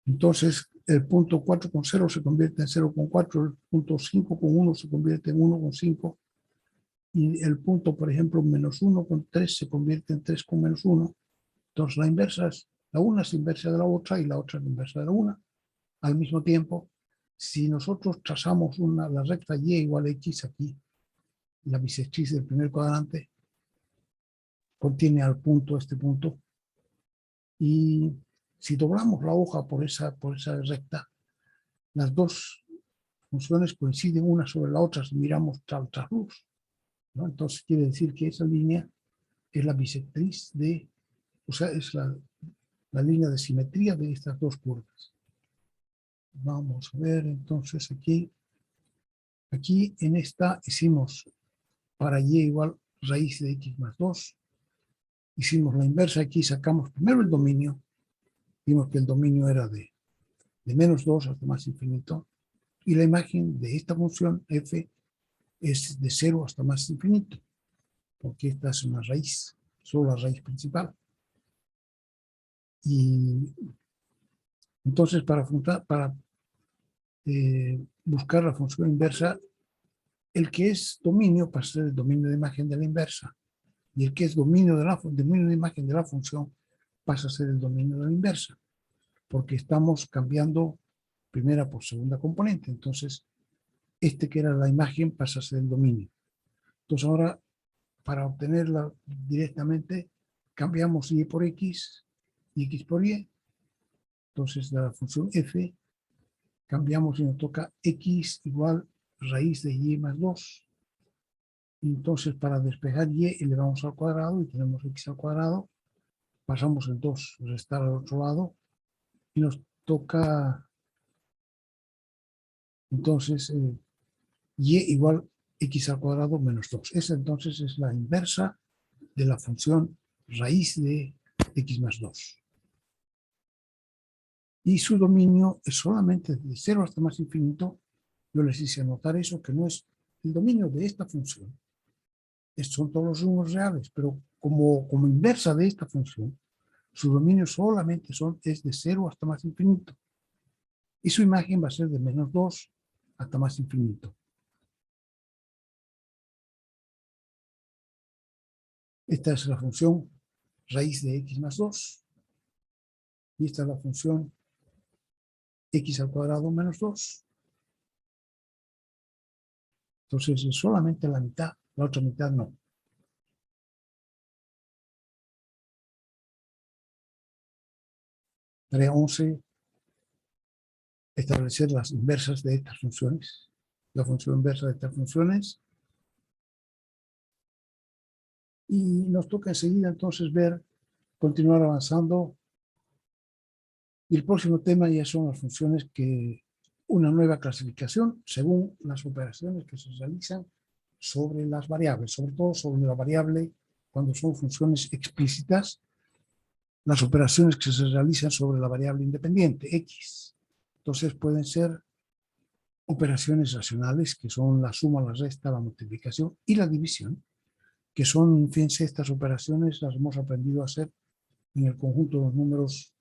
Entonces, el punto 4,0 se convierte en 0,4, el punto 5,1 se convierte en 1,5, y el punto, por ejemplo, menos 1,3 se convierte en 3 con menos 1. Entonces, la una es inversa de la otra y la otra es inversa de la una. Al mismo tiempo, si nosotros trazamos la recta y igual a x aquí, la bisectriz del primer cuadrante contiene al punto, este punto, y si doblamos la hoja por esa recta, las dos funciones coinciden una sobre la otra si miramos tras luz, ¿no? Entonces quiere decir que esa línea es la bisectriz o sea, es la línea de simetría de estas dos curvas. Vamos a ver entonces aquí en esta hicimos para y igual raíz de x más 2, hicimos la inversa, aquí sacamos primero el dominio, vimos que el dominio era de menos 2 hasta más infinito, y la imagen de esta función f es de 0 hasta más infinito, porque esta es una raíz, solo la raíz principal. Y entonces para buscar la función inversa, el que es dominio pasa a ser el dominio de imagen de la inversa, y el que es dominio de imagen de la función pasa a ser el dominio de la inversa, porque estamos cambiando primera por segunda componente. Entonces, este que era la imagen pasa a ser el dominio. Entonces ahora, para obtenerla directamente, cambiamos y por x y x por y. Entonces, de la función f, cambiamos y nos toca x igual raíz de y más 2. Entonces, para despejar y elevamos al cuadrado y tenemos x al cuadrado. Pasamos el 2, restar al otro lado, y nos toca entonces y igual x al cuadrado menos 2. Esa entonces es la inversa de la función raíz de x más 2. Y su dominio es solamente de 0 hasta más infinito. Yo les hice anotar eso, que no es el dominio de esta función. Son todos los números reales, pero como inversa de esta función, su dominio solamente es de 0 hasta más infinito. Y su imagen va a ser de menos 2 hasta más infinito. Esta es la función raíz de x más 2. Y esta es la función x al cuadrado menos 2. Entonces es solamente la mitad, la otra mitad no. Tarea 11. Establecer las inversas de estas funciones. La función inversa de estas funciones. Y nos toca enseguida entonces continuar avanzando. Y el próximo tema ya son las funciones una nueva clasificación según las operaciones que se realizan sobre las variables, sobre todo sobre la variable cuando son funciones explícitas, las operaciones que se realizan sobre la variable independiente, x. Entonces pueden ser operaciones racionales, que son la suma, la resta, la multiplicación y la división, que son, fíjense, estas operaciones las hemos aprendido a hacer en el conjunto de los números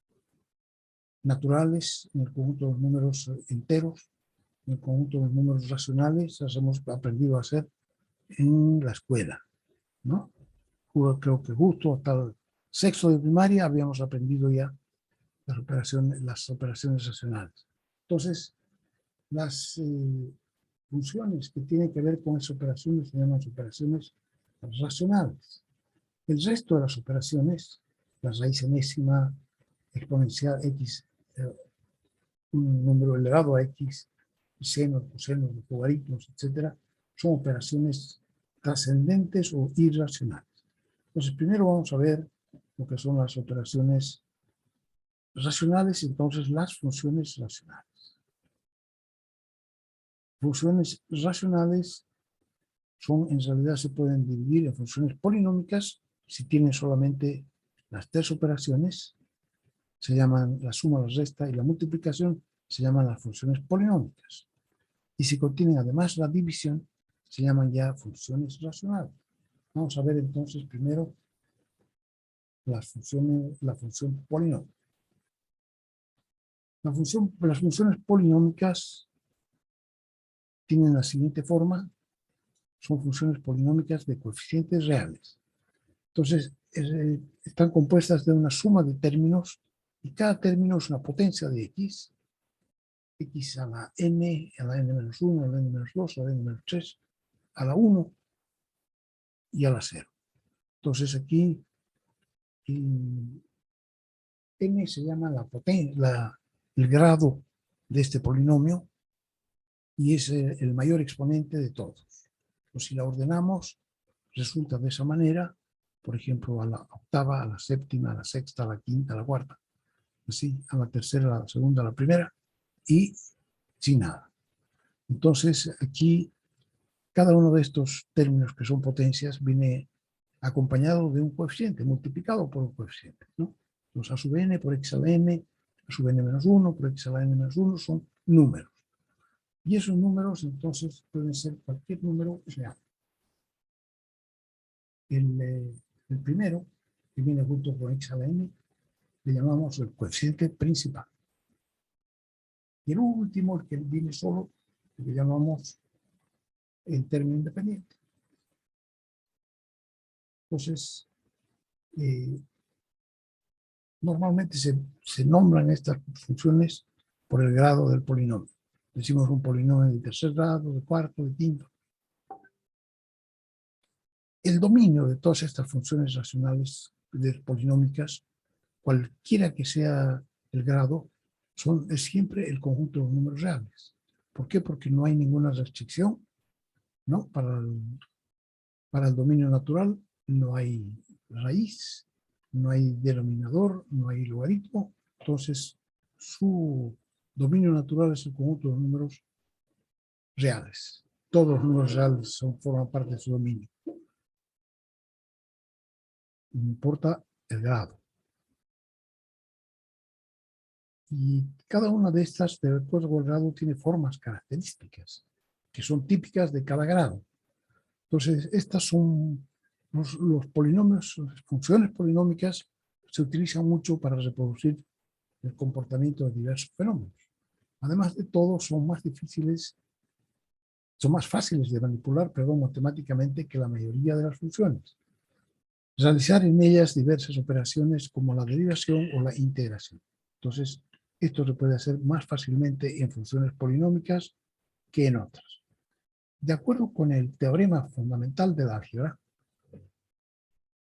naturales, en el conjunto de los números enteros, en el conjunto de los números racionales, las hemos aprendido a hacer en la escuela, ¿no? Creo que justo hasta el sexto de primaria habíamos aprendido ya las operaciones racionales. Entonces, las funciones que tienen que ver con esas operaciones se llaman operaciones racionales. El resto de las operaciones, la raíz enésima, exponencial x, un número elevado a x, senos, cosenos, logaritmos, etcétera, son operaciones trascendentes o irracionales. Entonces, primero vamos a ver lo que son las operaciones racionales y entonces las funciones racionales. Funciones racionales en realidad se pueden dividir en funciones polinómicas si tienen solamente las tres operaciones, se llaman la suma, la resta y la multiplicación, se llaman las funciones polinómicas. Y si contienen además la división, se llaman ya funciones racionales. Vamos a ver entonces primero la función polinómica. Las funciones polinómicas tienen la siguiente forma. Son funciones polinómicas de coeficientes reales. Entonces, están compuestas de una suma de términos y cada término es una potencia de x a la n, a la n-1, a la n-2, a la n-3, a la 1 y a la 0. Entonces aquí n se llama el grado de este polinomio y es el mayor exponente de todos. Pues si la ordenamos, resulta de esa manera, por ejemplo, a la octava, a la séptima, a la sexta, a la quinta, a la cuarta, así, a la tercera, a la segunda, a la primera, y sin nada. Entonces, aquí, cada uno de estos términos que son potencias viene acompañado de un coeficiente, multiplicado por un coeficiente, ¿no? Entonces, a sub n por x a la n, a sub n menos 1 por x a la n menos 1 son números. Y esos números, entonces, pueden ser cualquier número real. El primero, que viene junto con x a la n, le llamamos el coeficiente principal. Y el último, el que viene solo, le llamamos el término independiente. Entonces, normalmente se nombran estas funciones por el grado del polinomio. Decimos un polinomio de tercer grado, de cuarto, de quinto. El dominio de todas estas funciones racionales polinómicas, cualquiera que sea el grado, es siempre el conjunto de los números reales. ¿Por qué? Porque no hay ninguna restricción, ¿no? Para el dominio natural no hay raíz, no hay denominador, no hay logaritmo. Entonces, su dominio natural es el conjunto de los números reales. Todos los números reales forman parte de su dominio. No importa el grado. Y cada una de estas, de acuerdo con el grado, tiene formas características que son típicas de cada grado. Entonces, estas son los polinomios, las funciones polinómicas se utilizan mucho para reproducir el comportamiento de diversos fenómenos. Además de todo, son más fáciles de manipular, matemáticamente que la mayoría de las funciones. Realizar en ellas diversas operaciones como la derivación o la integración. Entonces, esto se puede hacer más fácilmente en funciones polinómicas que en otras. De acuerdo con el teorema fundamental del álgebra,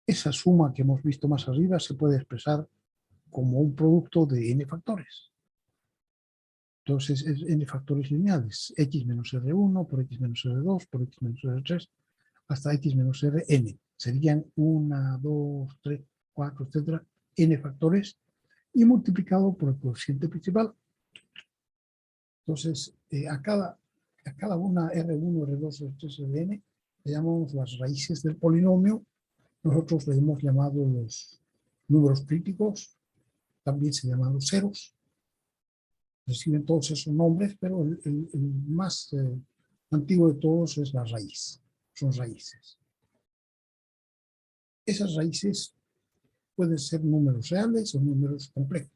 esa suma que hemos visto más arriba se puede expresar como un producto de n factores. Entonces, es n factores lineales, x menos r1 por x menos r2 por x menos r3 hasta x menos rn. Serían 1, 2, 3, 4, etcétera, n factores y multiplicado por el coeficiente principal. Entonces, a cada una R1, R2, R3, Rn le llamamos las raíces del polinomio. Nosotros le hemos llamado los números críticos, también se llaman los ceros. Reciben todos esos nombres, pero el más antiguo de todos es la raíz. Son raíces. Esas raíces pueden ser números reales o números complejos.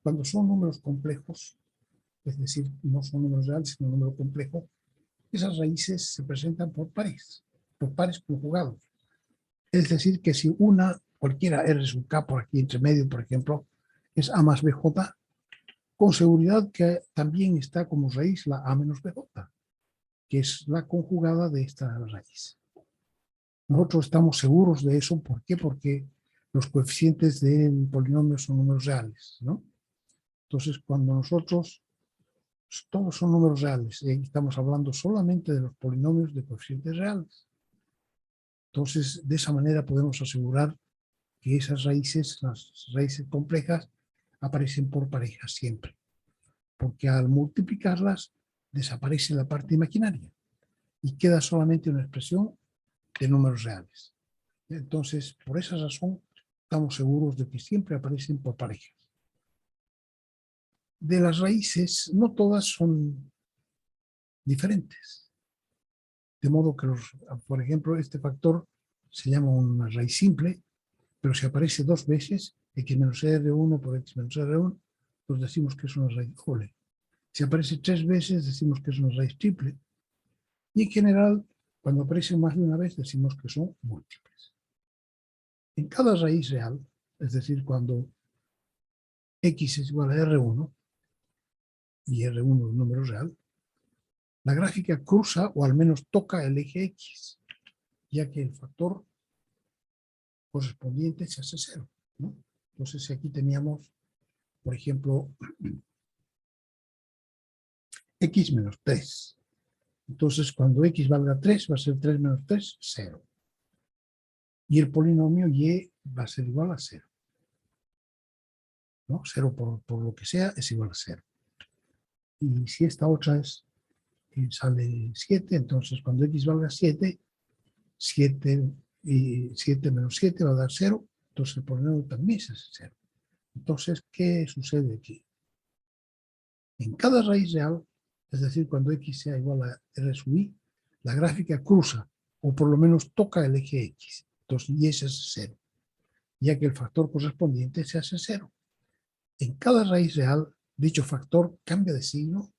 Cuando son números complejos, es decir, no son números reales, sino números complejos, esas raíces se presentan por pares conjugados. Es decir, que si cualquiera R sub K por aquí entre medio, por ejemplo, es A más BJ, con seguridad que también está como raíz la A menos BJ, que es la conjugada de esta raíz. Nosotros estamos seguros de eso. ¿Por qué? Porque los coeficientes del polinomio son números reales, ¿no? Entonces, cuando nosotros, todos son números reales, y estamos hablando solamente de los polinomios de coeficientes reales. Entonces, de esa manera podemos asegurar que esas raíces, las raíces complejas, aparecen por parejas siempre. Porque al multiplicarlas, desaparece la parte imaginaria y queda solamente una expresión de números reales. Entonces, por esa razón, estamos seguros de que siempre aparecen por parejas. De las raíces, no todas son diferentes. De modo que, por ejemplo, este factor se llama una raíz simple, pero si aparece dos veces, x menos r1 por x menos r1, pues decimos que es una raíz doble. Si aparece 3 veces, decimos que es una raíz triple. Y en general, cuando aparece más de una vez, decimos que son múltiples. En cada raíz real, es decir, cuando x es igual a r1, y R1 es un número real, la gráfica cruza o al menos toca el eje X, ya que el factor correspondiente se hace 0, ¿no? Entonces aquí teníamos, por ejemplo, X menos 3. Entonces cuando X valga 3, va a ser 3 menos 3, 0. Y el polinomio Y va a ser igual a 0. ¿No? 0 por lo que sea es igual a 0. Y si esta otra es sale 7, entonces cuando X valga 7, 7 y 7 menos 7 va a dar 0, entonces el polinomio también se hace 0. Entonces, ¿qué sucede aquí? En cada raíz real, es decir, cuando x sea igual a r sub i, la gráfica cruza, o por lo menos toca el eje x. Entonces, y ese es 0, ya que el factor correspondiente se hace 0. En cada raíz real, dicho factor cambia de signo,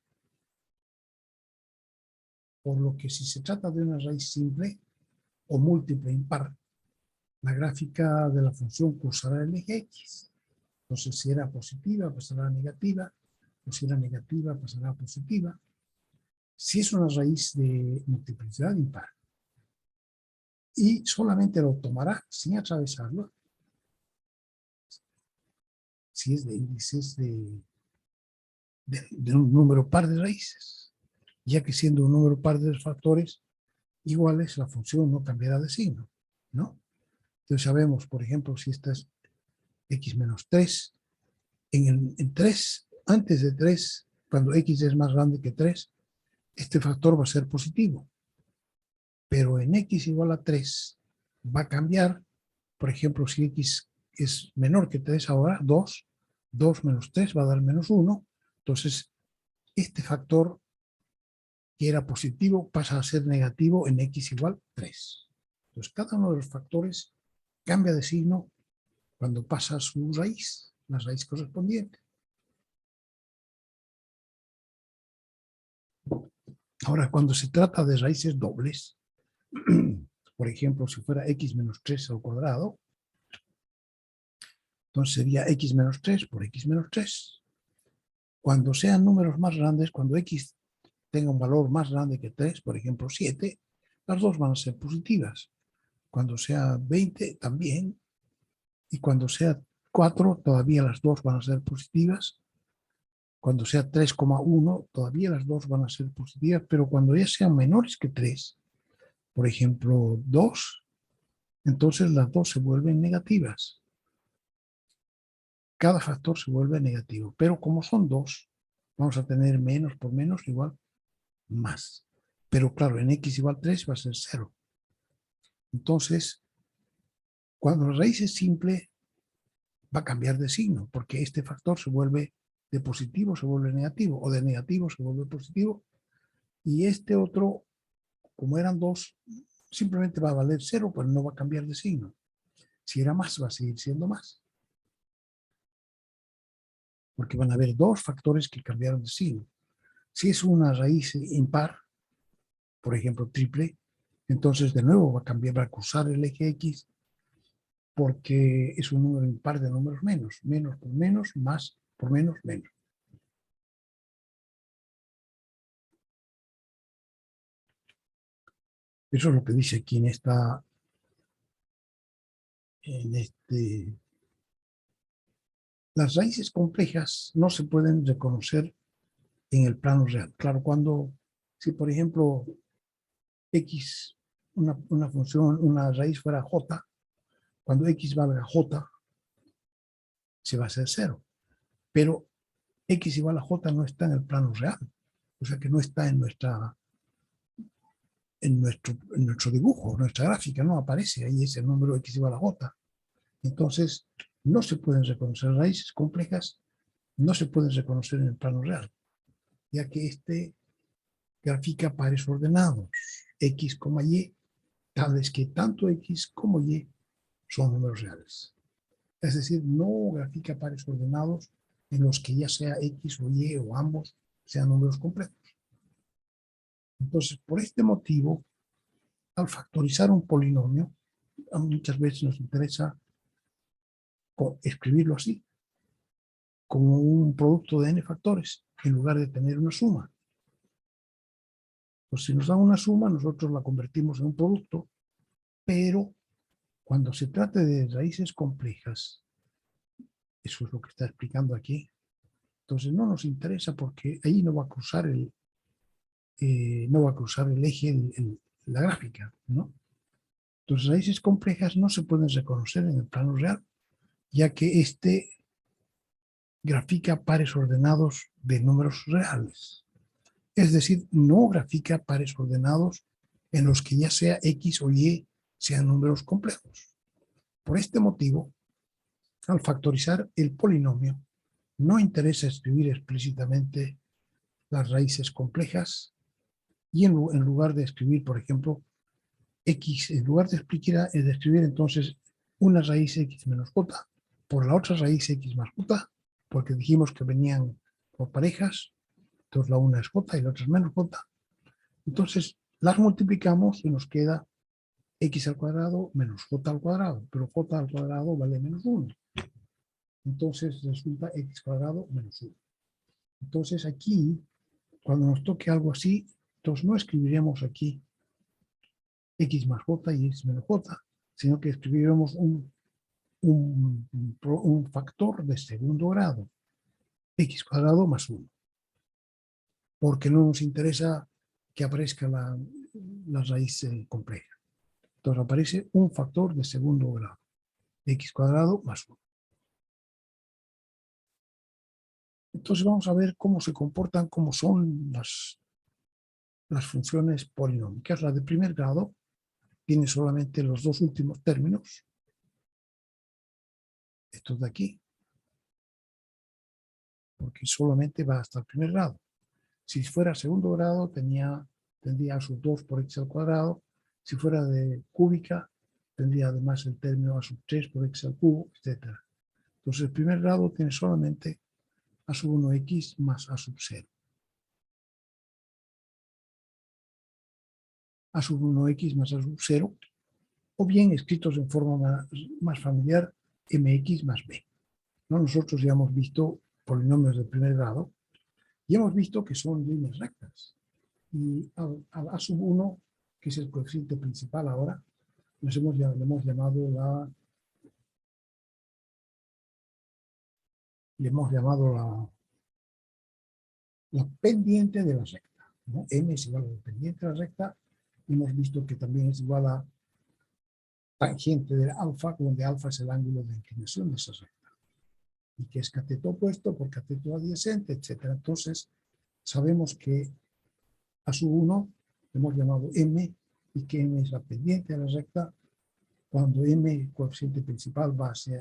por lo que si se trata de una raíz simple o múltiple impar, la gráfica de la función cruzará el eje x. Entonces, si era positiva, pasará a negativa, o si era negativa, pasará a positiva. Si es una raíz de multiplicidad impar, y solamente lo tomará sin atravesarlo, si es de índices de un número par de raíces, ya que siendo un número par de factores iguales, la función no cambiará de signo, ¿no? Entonces sabemos, por ejemplo, si esta es x menos 3, en 3, antes de 3, cuando x es más grande que 3, este factor va a ser positivo. Pero en x igual a 3 va a cambiar, por ejemplo, si x es menor que 3 ahora, 2 menos 3 va a dar menos 1, entonces este factor que era positivo pasa a ser negativo en x igual 3. Entonces cada uno de los factores cambia de signo cuando pasa su raíz, la raíz correspondiente. Ahora, cuando se trata de raíces dobles, por ejemplo, si fuera x menos 3 al cuadrado, entonces sería x menos 3 por x menos 3. Cuando sean números más grandes, cuando x tenga un valor más grande que 3, por ejemplo 7, las dos van a ser positivas. Cuando sea 20 también, y cuando sea 4 todavía las dos van a ser positivas. Cuando sea 3,1 todavía las dos van a ser positivas, pero cuando ya sean menores que 3, por ejemplo 2, entonces las dos se vuelven negativas. Cada factor se vuelve negativo, pero como son 2, vamos a tener menos por menos igual más. Pero claro, en x igual 3 va a ser 0. Entonces, cuando la raíz es simple, va a cambiar de signo, porque este factor se vuelve de positivo, se vuelve negativo, o de negativo se vuelve positivo, y este otro, como eran 2, simplemente va a valer 0, pero no va a cambiar de signo. Si era más, va a seguir siendo más. Porque van a haber 2 factores que cambiaron de signo. Si es una raíz impar, por ejemplo triple, entonces de nuevo va a cambiar, va a cruzar el eje X, porque es un número impar de números menos. Menos por menos, más por menos, menos. Eso es lo que dice aquí en Las raíces complejas no se pueden reconocer en el plano real. Claro, si por ejemplo x, una función, una raíz fuera j, cuando x valga j, se va a hacer 0. Pero x igual a j no está en el plano real. O sea que no está en nuestro dibujo, nuestra gráfica, no aparece ahí ese número x igual a j. Entonces, no se pueden reconocer raíces complejas, no se pueden reconocer en el plano real, ya que grafica pares ordenados, x, y, tales que tanto x como y son números reales. Es decir, no grafica pares ordenados en los que ya sea X o Y o ambos sean números complejos. Entonces, por este motivo, al factorizar un polinomio, muchas veces nos interesa escribirlo así, como un producto de n factores, en lugar de tener una suma. Pues si nos dan una suma, nosotros la convertimos en un producto, pero cuando se trate de raíces complejas, eso es lo que está explicando aquí, entonces no nos interesa porque ahí no va a cruzar el eje, la gráfica, ¿no? Entonces raíces complejas no se pueden reconocer en el plano real, ya que este grafica pares ordenados de números reales. Es decir, no grafica pares ordenados en los que ya sea X o Y sean números complejos. Por este motivo, al factorizar el polinomio, no interesa escribir explícitamente las raíces complejas y en lugar de escribir, por ejemplo, X, en lugar de escribir entonces una raíz X menos J por la otra raíz X más J, porque dijimos que venían por parejas, entonces la una es J y la otra es menos J. Entonces las multiplicamos y nos queda X al cuadrado menos J al cuadrado, pero J al cuadrado vale menos 1. Entonces resulta X cuadrado menos 1. Entonces aquí, cuando nos toque algo así, entonces no escribiremos aquí X más J y X menos J, sino que escribiremos un factor de segundo grado, X cuadrado más 1. Porque no nos interesa que aparezca la raíz compleja. Entonces aparece un factor de segundo grado, X cuadrado más 1. Entonces vamos a ver cómo se comportan, cómo son las funciones polinómicas. La de primer grado tiene solamente los dos últimos términos, estos de aquí, porque solamente va hasta el primer grado. Si fuera segundo grado, tendría a sub 2 por x al cuadrado. Si fuera de cúbica, tendría además el término a sub 3 por x al cubo, etc. Entonces el primer grado tiene solamente a sub 1x más a sub 0. A sub 1x más a sub 0, o bien escritos en forma más familiar, mx más b. ¿No? Nosotros ya hemos visto polinomios de primer grado y hemos visto que son líneas rectas. Y al a sub 1, que es el coeficiente principal ahora, le hemos llamado la pendiente de la recta, ¿no? M es igual a la pendiente de la recta, y hemos visto que también es igual a tangente de alfa, donde alfa es el ángulo de inclinación de esa recta, y que es cateto opuesto por cateto adyacente, etc. Entonces, sabemos que a sub 1 hemos llamado M, y que M es la pendiente de la recta. Cuando M, el coeficiente principal,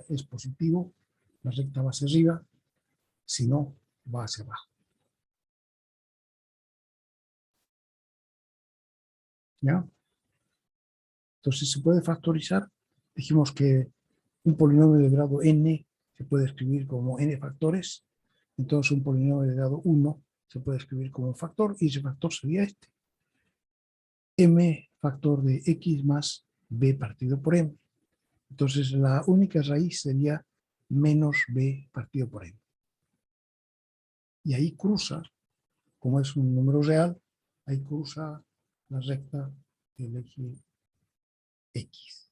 es positivo, la recta va hacia arriba, si no, va hacia abajo. ¿Ya? Entonces se puede factorizar. Dijimos que un polinomio de grado n se puede escribir como n factores. Entonces un polinomio de grado 1 se puede escribir como un factor, y ese factor sería este. M factor de x más b partido por m. Entonces la única raíz sería menos b partido por m. Y ahí cruza, como es un número real, ahí cruza la recta del eje X.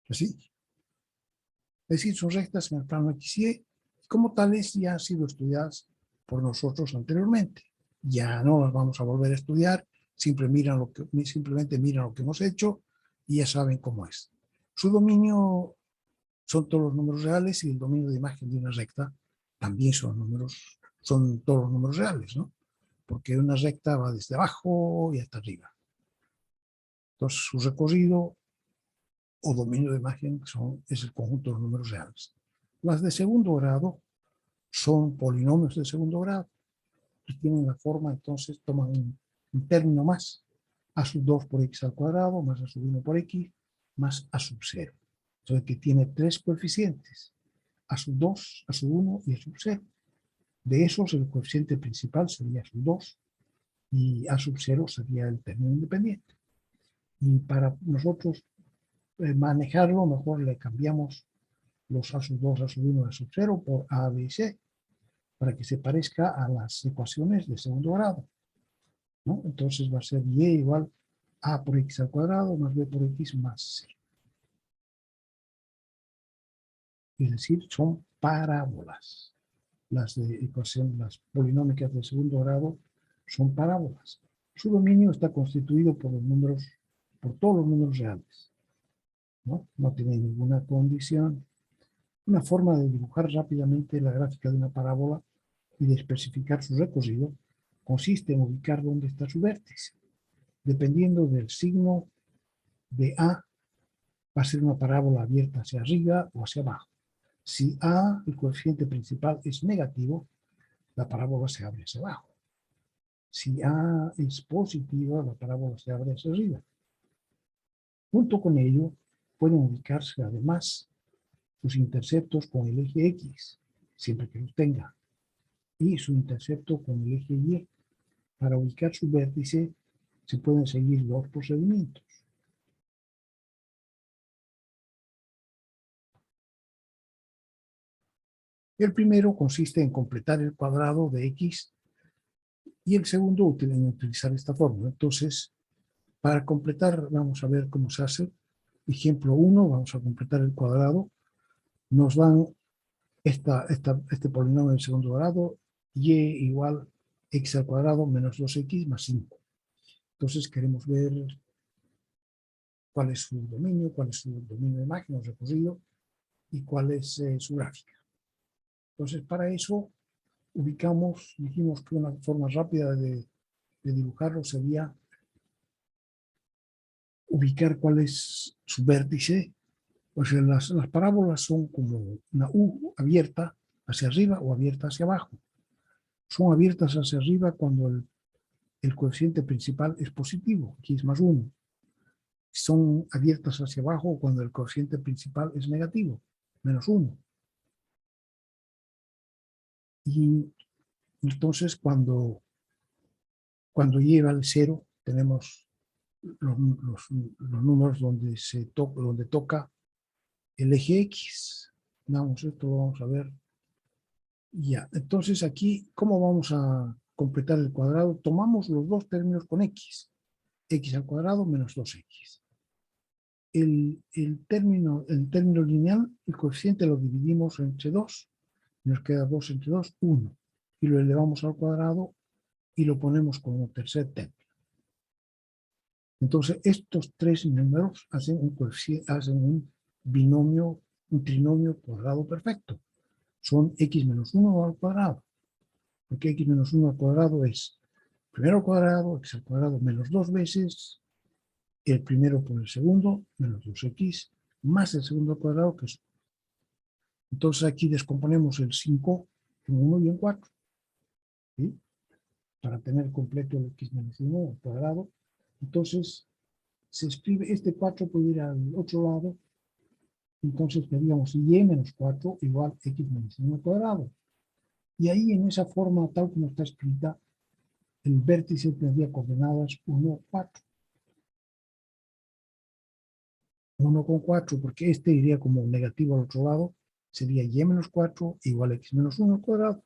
Así. Es decir, son rectas en el plano X y Y, como tales ya han sido estudiadas por nosotros anteriormente. Ya no las vamos a volver a estudiar, simplemente miran lo que hemos hecho y ya saben cómo es. Su dominio son todos los números reales, y el dominio de imagen de una recta también son todos los números reales, ¿no? Porque una recta va desde abajo y hasta arriba. Entonces su recorrido o dominio de imagen es el conjunto de los números reales. Las de segundo grado son polinomios de segundo grado y tienen la forma, entonces toman un término más a sub 2 por x al cuadrado, más a sub 1 por x, más a sub 0. Entonces, que tiene tres coeficientes, a sub 2, a sub 1 y a sub 0. De esos, el coeficiente principal sería sub 2 y a sub 0 sería el término independiente. Y para nosotros manejarlo, mejor le cambiamos los a sub 2, a sub 1, a sub 0 por a, b y c, para que se parezca a las ecuaciones de segundo grado, ¿no? Entonces va a ser y igual a por x al cuadrado más b por x más 0. Es decir, son parábolas. Las de ecuación, las polinómicas de segundo grado son parábolas. Su dominio está constituido por los números, por todos los números reales, ¿no? No tiene ninguna condición. Una forma de dibujar rápidamente la gráfica de una parábola y de especificar su recorrido consiste en ubicar dónde está su vértice. Dependiendo del signo de A, va a ser una parábola abierta hacia arriba o hacia abajo. Si A, el coeficiente principal, es negativo, la parábola se abre hacia abajo. Si A es positiva, la parábola se abre hacia arriba. Junto con ello, pueden ubicarse además sus interceptos con el eje X, siempre que los tenga, y su intercepto con el eje Y. Para ubicar su vértice, se pueden seguir dos procedimientos. El primero consiste en completar el cuadrado de X y el segundo en utilizar esta fórmula. Entonces, para completar, vamos a ver cómo se hace. Ejemplo 1, vamos a completar el cuadrado. Nos dan este polinomio del segundo grado, y igual x al cuadrado menos 2x más 5. Entonces queremos ver cuál es su dominio de máximo recorrido y cuál es su gráfica. Entonces, para eso ubicamos, dijimos que una forma rápida de dibujarlo sería ubicar cuál es su vértice. O sea, las parábolas son como una U abierta hacia arriba o abierta hacia abajo. Son abiertas hacia arriba cuando el coeficiente principal es positivo, aquí es más 1. Son abiertas hacia abajo cuando el coeficiente principal es negativo, menos 1. Y entonces cuando lleva al 0, tenemos los números donde toca el eje X. Esto vamos a ver. Ya, entonces aquí, ¿cómo vamos a completar el cuadrado? Tomamos los dos términos con X. X al cuadrado menos 2X. El término lineal, el coeficiente lo dividimos entre 2. Nos queda 2 entre 2, 1. Y lo elevamos al cuadrado y lo ponemos como tercer término. Entonces, estos tres números hacen un binomio, un trinomio cuadrado perfecto. Son x menos 1 al cuadrado. Porque x menos 1 al cuadrado es primero al cuadrado, x al cuadrado menos 2 veces, el primero por el segundo, menos 2x, más el segundo al cuadrado, que es 1. Entonces aquí descomponemos el 5 en 1 y en 4. ¿Sí? Para tener completo el x menos 1 al cuadrado. Entonces, se escribe, este 4 puede ir al otro lado, entonces tendríamos y menos 4 igual x menos 1 al cuadrado. Y ahí en esa forma, tal como está escrita, el vértice tendría coordenadas 1, 4. 1 con 4, porque este iría como negativo al otro lado, sería y menos 4 igual a x menos 1 al cuadrado.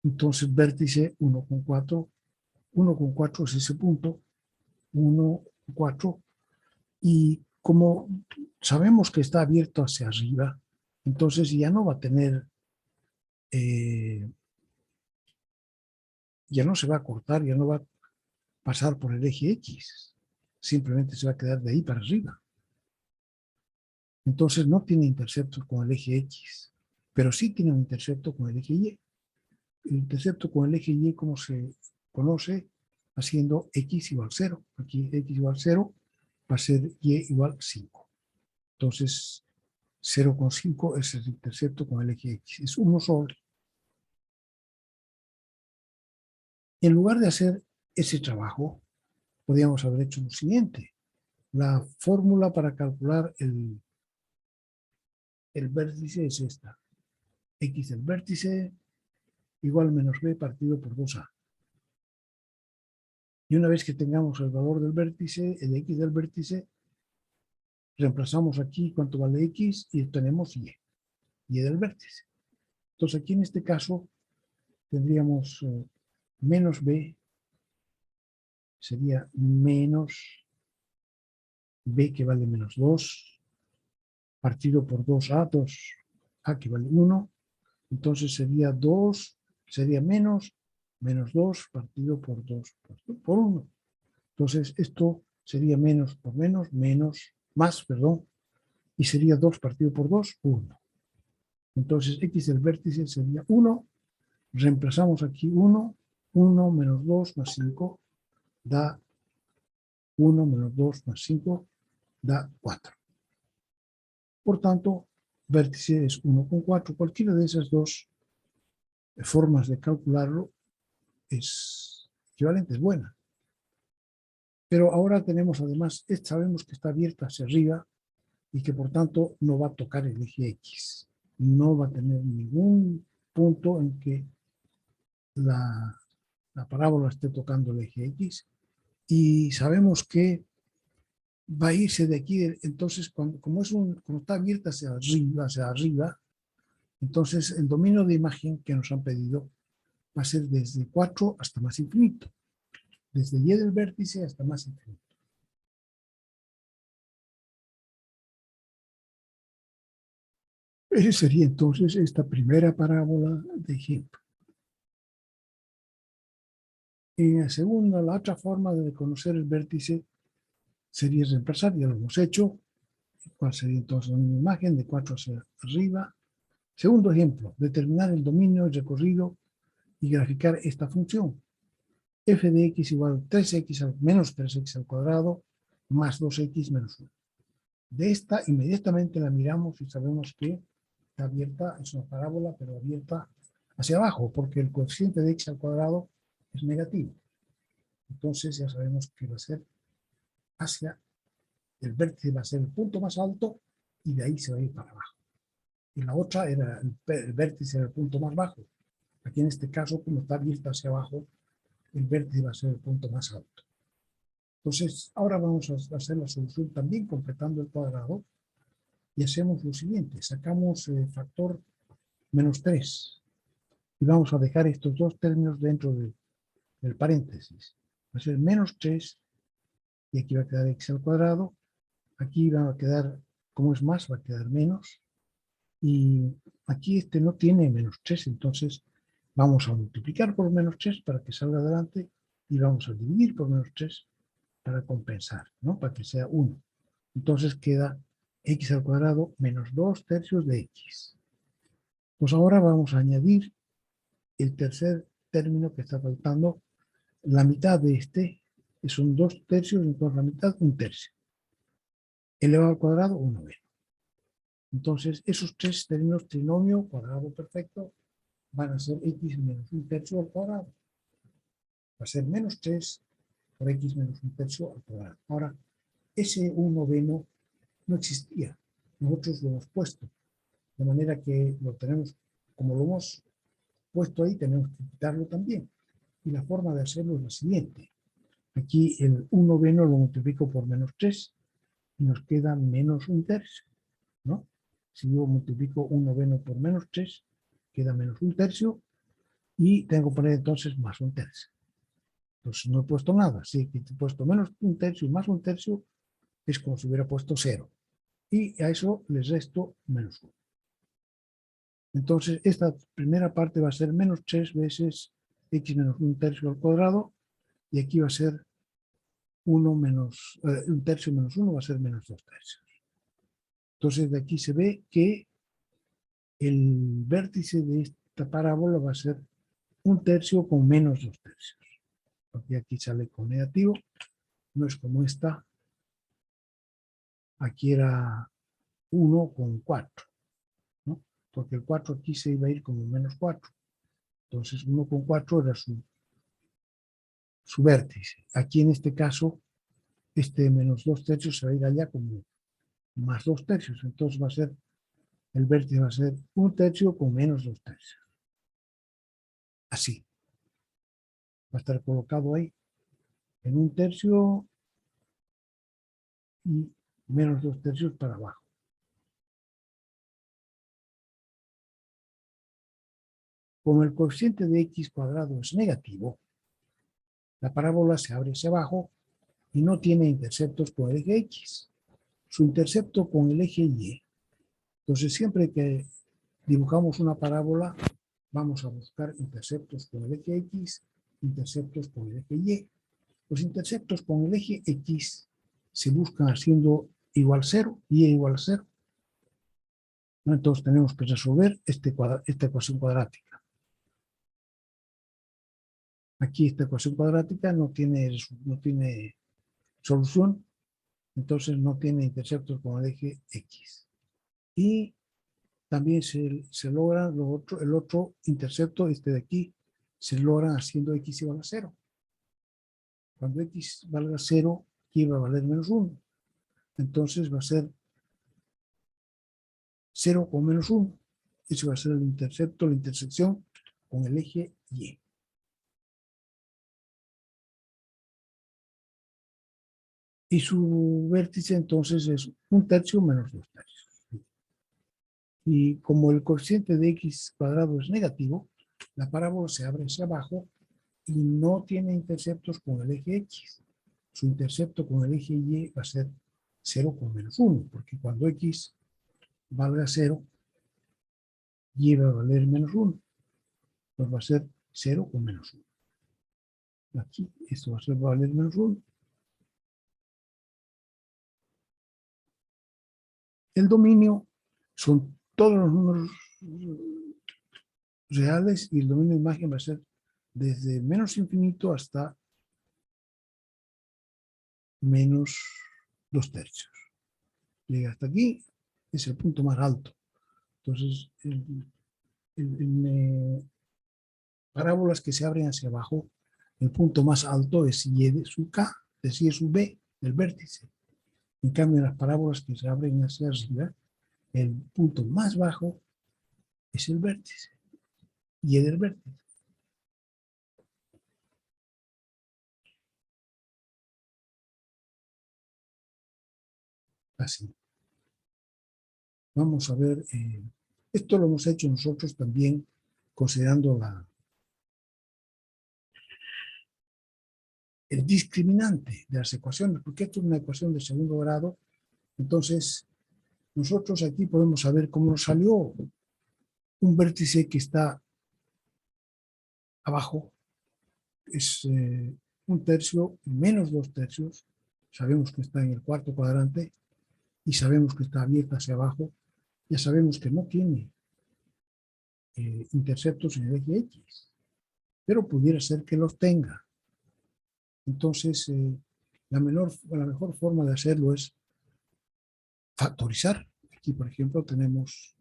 Entonces, vértice 1 con 4, 1 con 4 es ese punto, 1, 4, y como sabemos que está abierto hacia arriba, entonces ya no va a tener, ya no se va a cortar, ya no va a pasar por el eje X, simplemente se va a quedar de ahí para arriba. Entonces no tiene interceptos con el eje X, pero sí tiene un intercepto con el eje Y. El intercepto con el eje Y, como se conoce, haciendo x igual 0. Aquí x igual 0 va a ser y igual 5. Entonces, 0,5 es el intercepto con el eje X. Es 1 sobre. En lugar de hacer ese trabajo, podríamos haber hecho lo siguiente. La fórmula para calcular el vértice es esta. X del vértice igual menos b partido por 2a. Y una vez que tengamos el valor del vértice, el x del vértice, reemplazamos aquí cuánto vale x y obtenemos y del vértice. Entonces aquí en este caso tendríamos menos b, sería menos b que vale menos 2, partido por 2a, 2a que vale 1, entonces sería 2, sería menos 2 partido por 2 por 1. Entonces esto sería menos por menos, más, y sería 2 partido por 2, 1. Entonces x del vértice sería 1, reemplazamos aquí 1, 1 menos 2 más 5 da 1 menos 2 más 5 da 4. Por tanto, vértice es 1,4. Cualquiera de esas dos formas de calcularlo es equivalente, es buena. Pero ahora tenemos además, sabemos que está abierta hacia arriba y que por tanto no va a tocar el eje X. No va a tener ningún punto en que la parábola esté tocando el eje X. Y sabemos que va a irse de aquí, entonces como está abierta hacia arriba, entonces el dominio de imagen que nos han pedido va a ser desde 4 hasta más infinito. Desde Y del vértice hasta más infinito. Esa sería entonces esta primera parábola de ejemplo. En la segunda, la otra forma de conocer el vértice sería reemplazar, ya lo hemos hecho. ¿Cuál sería entonces la misma imagen? De 4 hacia arriba. Segundo ejemplo, determinar el dominio y recorrido y graficar esta función. F de x igual a 3x menos 3x al cuadrado más 2x menos 1. De esta inmediatamente la miramos y sabemos que está abierta, es una parábola, pero abierta hacia abajo, porque el coeficiente de x al cuadrado es negativo. Entonces ya sabemos que va a ser hacia el vértice, va a ser el punto más alto y de ahí se va a ir para abajo. Y la otra era el vértice era el punto más bajo. Aquí en este caso, como está abierta hacia abajo, el vértice va a ser el punto más alto. Entonces, ahora vamos a hacer la solución también completando el cuadrado y hacemos lo siguiente. Sacamos el factor menos 3 y vamos a dejar estos dos términos dentro del paréntesis. Va a ser menos 3 y aquí va a quedar x al cuadrado. Aquí va a quedar, como es más, va a quedar menos. Y aquí este no tiene menos 3, entonces vamos a multiplicar por menos 3 para que salga adelante y vamos a dividir por menos 3 para compensar, ¿no? Para que sea 1. Entonces queda x al cuadrado menos 2 tercios de x. Pues ahora vamos a añadir el tercer término que está faltando. La mitad de este son 2 tercios, entonces la mitad, 1 tercio. Elevado al cuadrado, 1 noveno. Entonces esos tres términos, trinomio, cuadrado perfecto, van a ser x menos 1 tercio al cuadrado. Va a ser menos 3 por x menos 1 tercio al cuadrado. Ahora, ese 1 noveno no existía. Nosotros lo hemos puesto. De manera que lo tenemos, como lo hemos puesto ahí, tenemos que quitarlo también. Y la forma de hacerlo es la siguiente. Aquí el 1 noveno lo multiplico por menos 3 y nos queda menos 1 tercio, ¿no? Si yo multiplico 1 noveno por menos 3, queda menos 1 tercio y tengo que poner entonces más 1 tercio. Entonces no he puesto nada. Si he puesto menos 1 tercio y más 1 tercio, es como si hubiera puesto 0. Y a eso les resto menos 1. Entonces, esta primera parte va a ser menos 3 veces x menos 1 tercio al cuadrado, y aquí va a ser 1 tercio menos 1 va a ser menos 2 tercios. Entonces, de aquí se ve que el vértice de esta parábola va a ser 1 tercio con menos 2 tercios. Porque aquí sale con negativo, no es como esta. Aquí era 1 con 4, ¿no? Porque el 4 aquí se iba a ir como menos 4. Entonces 1 con 4 era su su vértice. Aquí en este caso, este menos 2/3 se va a ir allá como más 2/3. Entonces va a ser, el vértice va a ser 1/3 con menos 2/3. Así. Va a estar colocado ahí en 1/3 y menos 2/3 para abajo. Como el coeficiente de x cuadrado es negativo, la parábola se abre hacia abajo y no tiene interceptos con el eje x. Su intercepto con el eje y. Entonces, siempre que dibujamos una parábola, vamos a buscar interceptos con el eje x, interceptos con el eje y. Los interceptos con el eje x se buscan haciendo igual 0, y igual 0. Entonces tenemos que resolver esta ecuación cuadrática. Aquí esta ecuación cuadrática no tiene solución, entonces no tiene interceptos con el eje x. Y también se logra el otro intercepto, este de aquí, se logra haciendo x igual a 0. Cuando x valga 0, y va a valer menos 1. Entonces va a ser 0 con menos 1. Ese va a ser el intercepto, la intersección con el eje y. Y su vértice entonces es 1/3 menos 2/3. Y como el coeficiente de x cuadrado es negativo, la parábola se abre hacia abajo y no tiene interceptos con el eje x. Su intercepto con el eje y va a ser 0 con menos 1, porque cuando x valga 0, y va a valer menos 1. Pues va a ser 0 con menos 1. Aquí esto va a valer menos 1. El dominio son todos los números reales y el dominio de imagen va a ser desde menos infinito hasta menos 2/3. Llega hasta aquí, es el punto más alto. Entonces, en parábolas que se abren hacia abajo, el punto más alto es y de su k, es decir, su b, el vértice. En cambio, en las parábolas que se abren hacia arriba, el punto más bajo es el vértice, y del vértice. Así. Vamos a ver, esto lo hemos hecho nosotros también considerando el discriminante de las ecuaciones, porque esto es una ecuación de segundo grado. Entonces, nosotros aquí podemos saber cómo nos salió un vértice que está abajo, es 1/3 menos 2/3. Sabemos que está en el cuarto cuadrante y sabemos que está abierta hacia abajo. Ya sabemos que no tiene interceptos en el eje X, pero pudiera ser que los tenga. Entonces, la mejor forma de hacerlo es factorizar. Aquí, por ejemplo, tenemos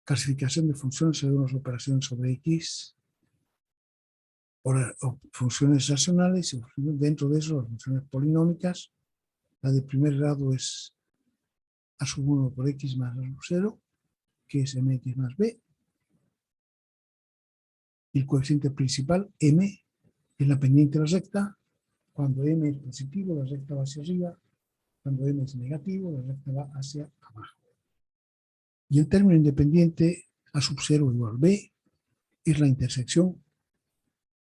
clasificación de funciones según las operaciones sobre X, o funciones racionales, y dentro de eso las funciones polinómicas. La de primer grado es a sub 1 por X más a sub 0, que es mx más b. Y el coeficiente principal, m, es la pendiente de la recta. Cuando m es positivo, la recta va hacia arriba. Cuando m es negativo, la recta va hacia abajo. Y el término independiente a sub 0 igual b es la intersección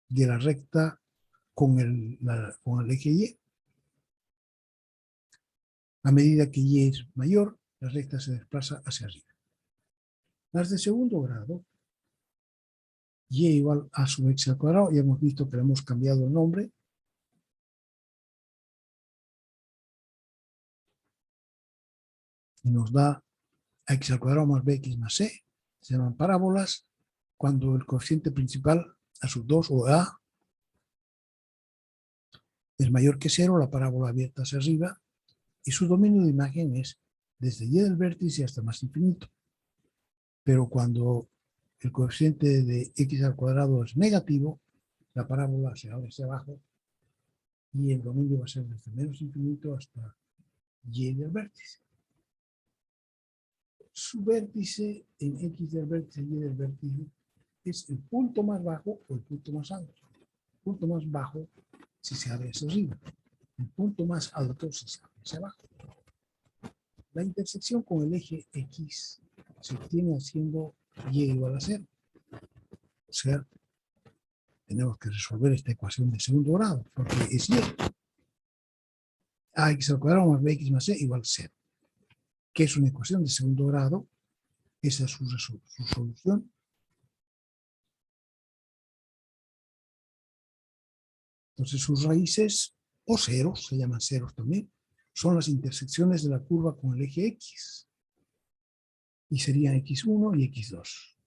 de la recta con el eje y. A medida que y es mayor, la recta se desplaza hacia arriba. Las de segundo grado, y igual a sub x al cuadrado, ya hemos visto que le hemos cambiado el nombre. Y nos da a x al cuadrado más bx más c. Se llaman parábolas cuando el coeficiente principal a sub 2 o a es mayor que 0, la parábola abierta hacia arriba, y su dominio de imagen es desde y del vértice hasta más infinito. Pero cuando el coeficiente de x al cuadrado es negativo, la parábola se abre hacia abajo y el dominio va a ser desde menos infinito hasta y del vértice. Su vértice en x del vértice y del vértice es el punto más bajo o el punto más alto. El punto más bajo si se abre hacia arriba, el punto más alto si se abre hacia abajo. La intersección con el eje X se obtiene haciendo y igual a 0. O sea, tenemos que resolver esta ecuación de segundo grado, porque es y. Ax al cuadrado más bx más c igual a 0. Que es una ecuación de segundo grado, esa es su solución. Entonces sus raíces, o ceros, se llaman ceros también, son las intersecciones de la curva con el eje X. Y serían X1 y X2.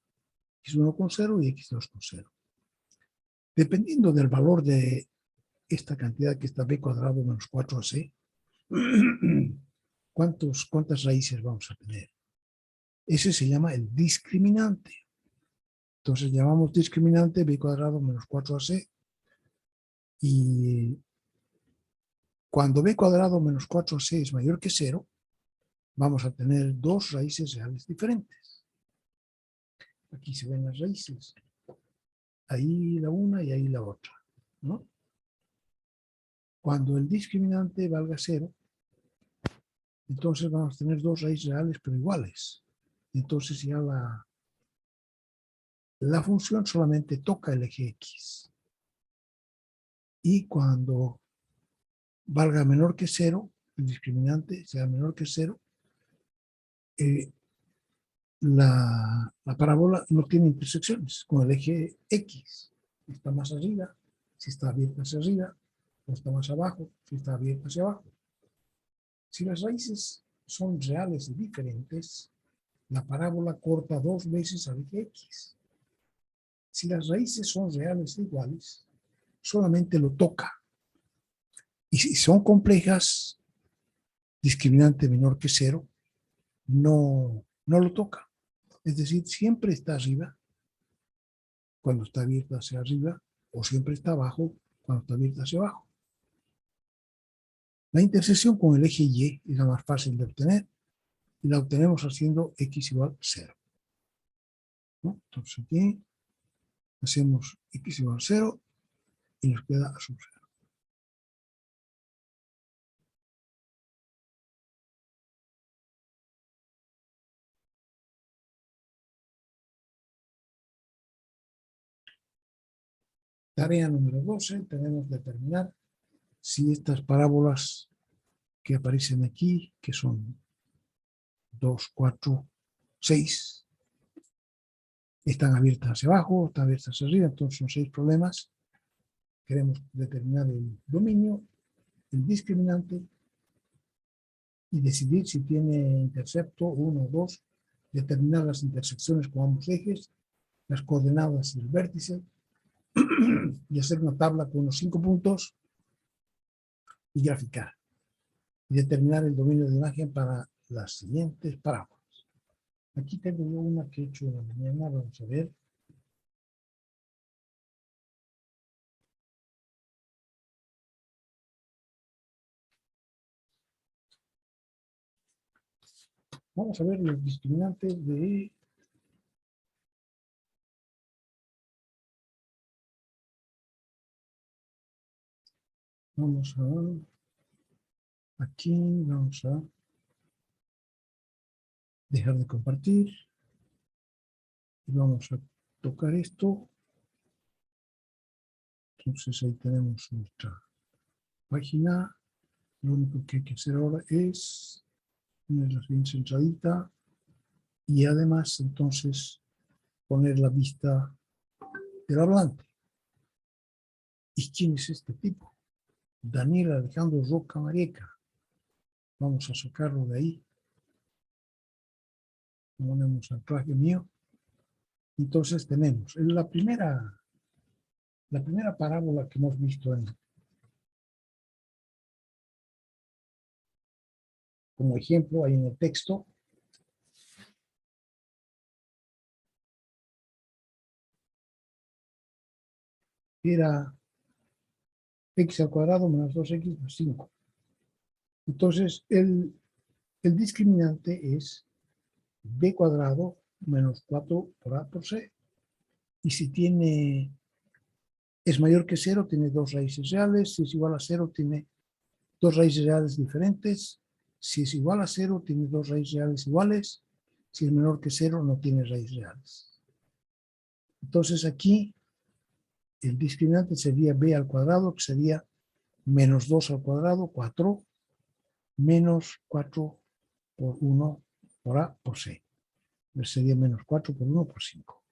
X1 con 0 y X2 con 0. Dependiendo del valor de esta cantidad que está b cuadrado menos 4ac, ¿cuántas raíces vamos a tener? Ese se llama el discriminante. Entonces llamamos discriminante b cuadrado menos 4ac. Y cuando b cuadrado menos 4ac es mayor que 0, vamos a tener dos raíces reales diferentes. Aquí se ven las raíces. Ahí la una y ahí la otra, ¿no? Cuando el discriminante valga 0, entonces vamos a tener dos raíces reales pero iguales. Entonces ya la función solamente toca el eje X. Y cuando valga menor que 0, el discriminante sea menor que 0, la parábola no tiene intersecciones con el eje X. Si está más arriba, si está abierta hacia arriba, o está más abajo, si está abierta hacia abajo. Si las raíces son reales y diferentes, la parábola corta dos veces al eje X. Si las raíces son reales e iguales, solamente lo toca. Y si son complejas, discriminante menor que 0, no lo toca. Es decir, siempre está arriba cuando está abierta hacia arriba, o siempre está abajo cuando está abierta hacia abajo. La intersección con el eje Y es la más fácil de obtener, y la obtenemos haciendo x igual 0. ¿No? Entonces aquí hacemos x igual 0 y nos queda a sub 0. Tarea número 12, tenemos que determinar si estas parábolas que aparecen aquí, que son 2, 4, 6, están abiertas hacia abajo, están abiertas hacia arriba, entonces son 6 problemas. Queremos determinar el dominio, el discriminante, y decidir si tiene intercepto 1 o 2, determinar las intersecciones con ambos ejes, las coordenadas del vértice, y hacer una tabla con unos 5 puntos y graficar. Y determinar el dominio de imagen para las siguientes parábolas. Aquí tengo yo una que he hecho en la mañana, vamos a ver. Vamos a ver los discriminantes de vamos a aquí, vamos a dejar de compartir y vamos a tocar esto. Entonces ahí tenemos nuestra página. Lo único que hay que hacer ahora es ponerla bien centradita y además entonces poner la vista del hablante. ¿Y quién es este tipo? Daniel Alejandro Roca Mareca. Vamos a sacarlo de ahí. Ponemos el traje mío. Entonces tenemos la primera parábola que hemos visto como ejemplo ahí en el texto. era x al cuadrado menos 2x más 5. Entonces, el discriminante es b cuadrado menos 4 por a por c. Y si es mayor que 0, tiene dos raíces reales. Si es igual a 0, tiene dos raíces reales diferentes. Si es igual a 0, tiene dos raíces reales iguales. Si es menor que 0, no tiene raíces reales. Entonces aquí el discriminante sería b al cuadrado, que sería menos 2 al cuadrado, 4, menos 4 por 1 por a por c. Sería menos 4 por 1 por 5.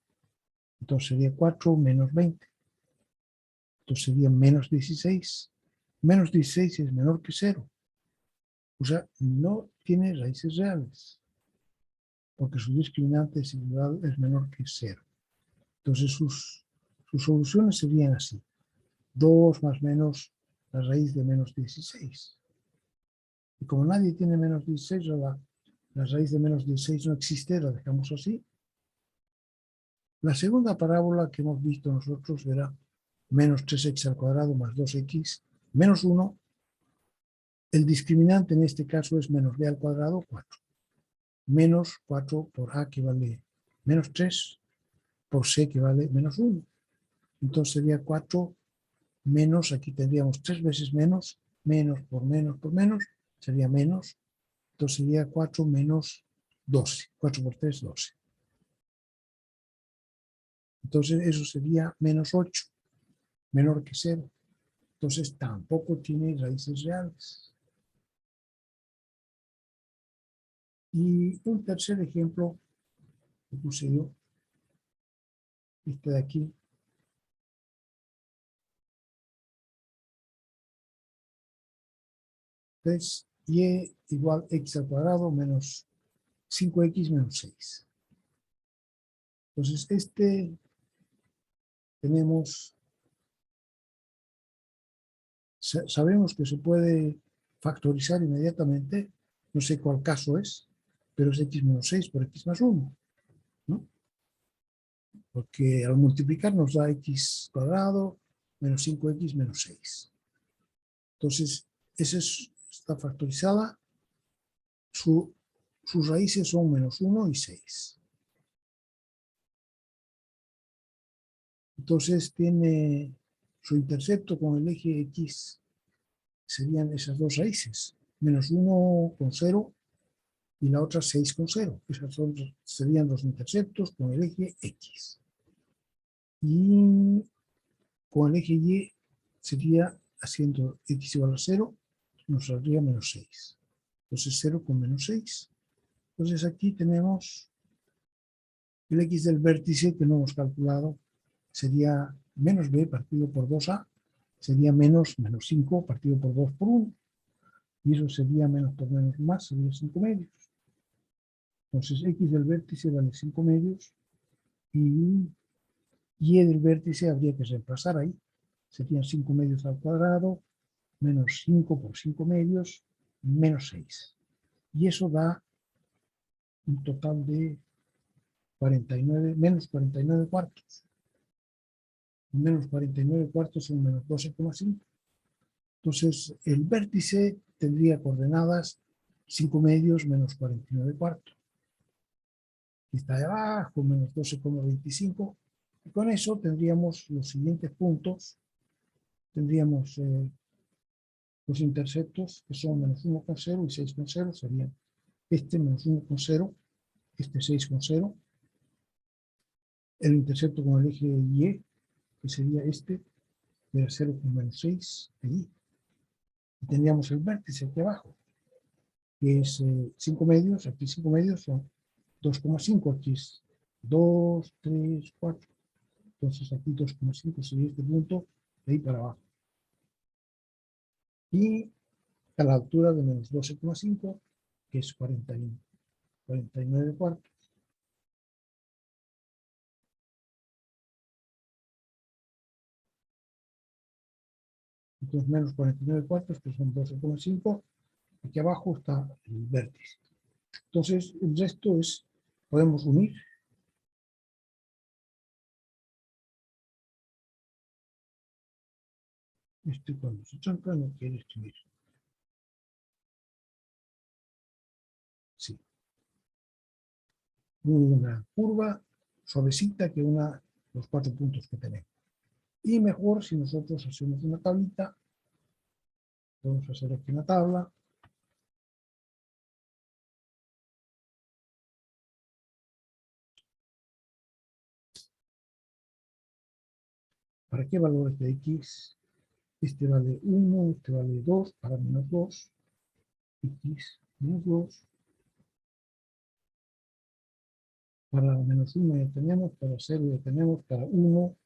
Entonces sería 4 menos 20. Entonces sería menos 16. Menos 16 es menor que 0. O sea, no tiene raíces reales, porque su discriminante es menor que 0. Entonces sus soluciones serían así. 2 más menos la raíz de menos 16. Y como nadie tiene menos 16, la raíz de menos 16 no existe, la dejamos así. La segunda parábola que hemos visto nosotros era menos 3x al cuadrado más 2x menos 1. El discriminante en este caso es menos b al cuadrado, 4. Menos 4 por a, que vale menos 3, por c, que vale menos 1. Entonces sería 4 menos, aquí tendríamos 3 veces menos por menos, sería menos. Entonces sería 4 menos 12. 4 por 3, 12. Entonces eso sería menos 8, menor que 0. Entonces tampoco tiene raíces reales. Y un tercer ejemplo que puse yo, este de aquí. Entonces, y igual x al cuadrado menos 5x menos 6. Entonces, sabemos que se puede factorizar inmediatamente, no sé cuál caso es, pero es x menos 6 por x más 1, ¿no? Porque al multiplicar nos da x cuadrado menos 5x menos 6. Entonces, esa está factorizada. Sus raíces son menos 1 y 6. Entonces tiene su intercepto con el eje X, serían esas dos raíces, menos 1 con 0 y la otra 6 con 0. Esas serían los interceptos con el eje X. Y con el eje Y sería, haciendo X igual a 0, nos saldría menos 6. Entonces 0 con menos 6. Entonces aquí tenemos el X del vértice que no hemos calculado, sería menos b partido por 2a, sería menos 5 partido por 2 por 1. Y eso sería menos por menos más, sería 5 medios. Entonces x del vértice vale 5 medios y y del vértice habría que reemplazar ahí. Serían 5 medios al cuadrado, menos 5 por 5 medios, menos 6. Y eso da un total de 49, menos 49 cuartos. Menos 49 cuartos son menos 12,5. Entonces, el vértice tendría coordenadas 5 medios menos 49 cuartos. Y está de abajo, menos 12,25. Y con eso tendríamos los siguientes puntos. Tendríamos los interceptos, que son menos 1,0 y 6,0. Serían este menos 1,0, este 6,0. El intercepto con el eje Y, que sería este, de 0 con menos 6, ahí. Y tendríamos el vértice aquí abajo, que es 5 medios. Aquí 5 medios son 2,5, aquí es 2, 3, 4. Entonces aquí 2,5 sería este punto de ahí para abajo. Y a la altura de menos 12,5, que es 49 cuartos. Entonces menos 49 cuartos, que son 12,5. Aquí abajo está el vértice. Entonces el resto es, podemos unir cuando se tranca no quiere escribir. Sí. Una curva suavecita que una los 4 puntos que tenemos. Y mejor si nosotros hacemos una tablita. Vamos a hacer aquí una tabla. ¿Para qué valores de x? Este vale 1, este vale 2, para menos 2. X menos 2. Para menos 1 ya tenemos, para 0 ya tenemos, para 1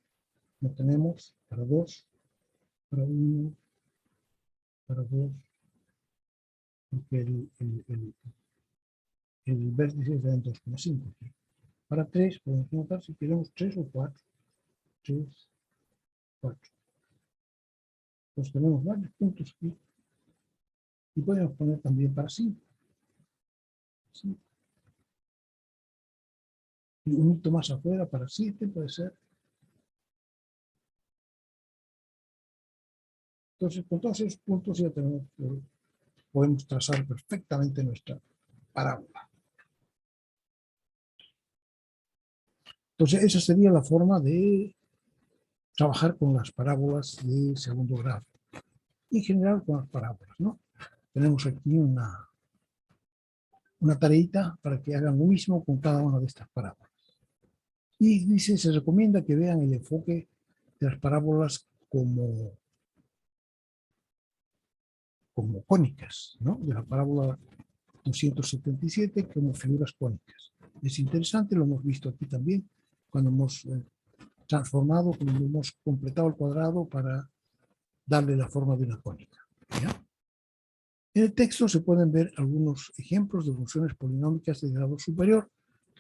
no tenemos, para 2, para 1, para 2, porque el vértice está en 2,5. Para 3 podemos notar si queremos 3 o 4. 3, 4. Pues tenemos varios puntos aquí. Y podemos poner también para 5. Y un hito más afuera para 7 puede ser. Entonces, con todos esos puntos ya podemos trazar perfectamente nuestra parábola. Entonces, esa sería la forma de trabajar con las parábolas de segundo grado. Y en general con las parábolas, ¿no? Tenemos aquí una tareita para que hagan lo mismo con cada una de estas parábolas. Y dice, se recomienda que vean el enfoque de las parábolas como cónicas, ¿no? De la parábola 277 como figuras cónicas. Es interesante, lo hemos visto aquí también, cuando hemos transformado, cuando hemos completado el cuadrado para darle la forma de una cónica. ¿Ya? En el texto se pueden ver algunos ejemplos de funciones polinómicas de grado superior.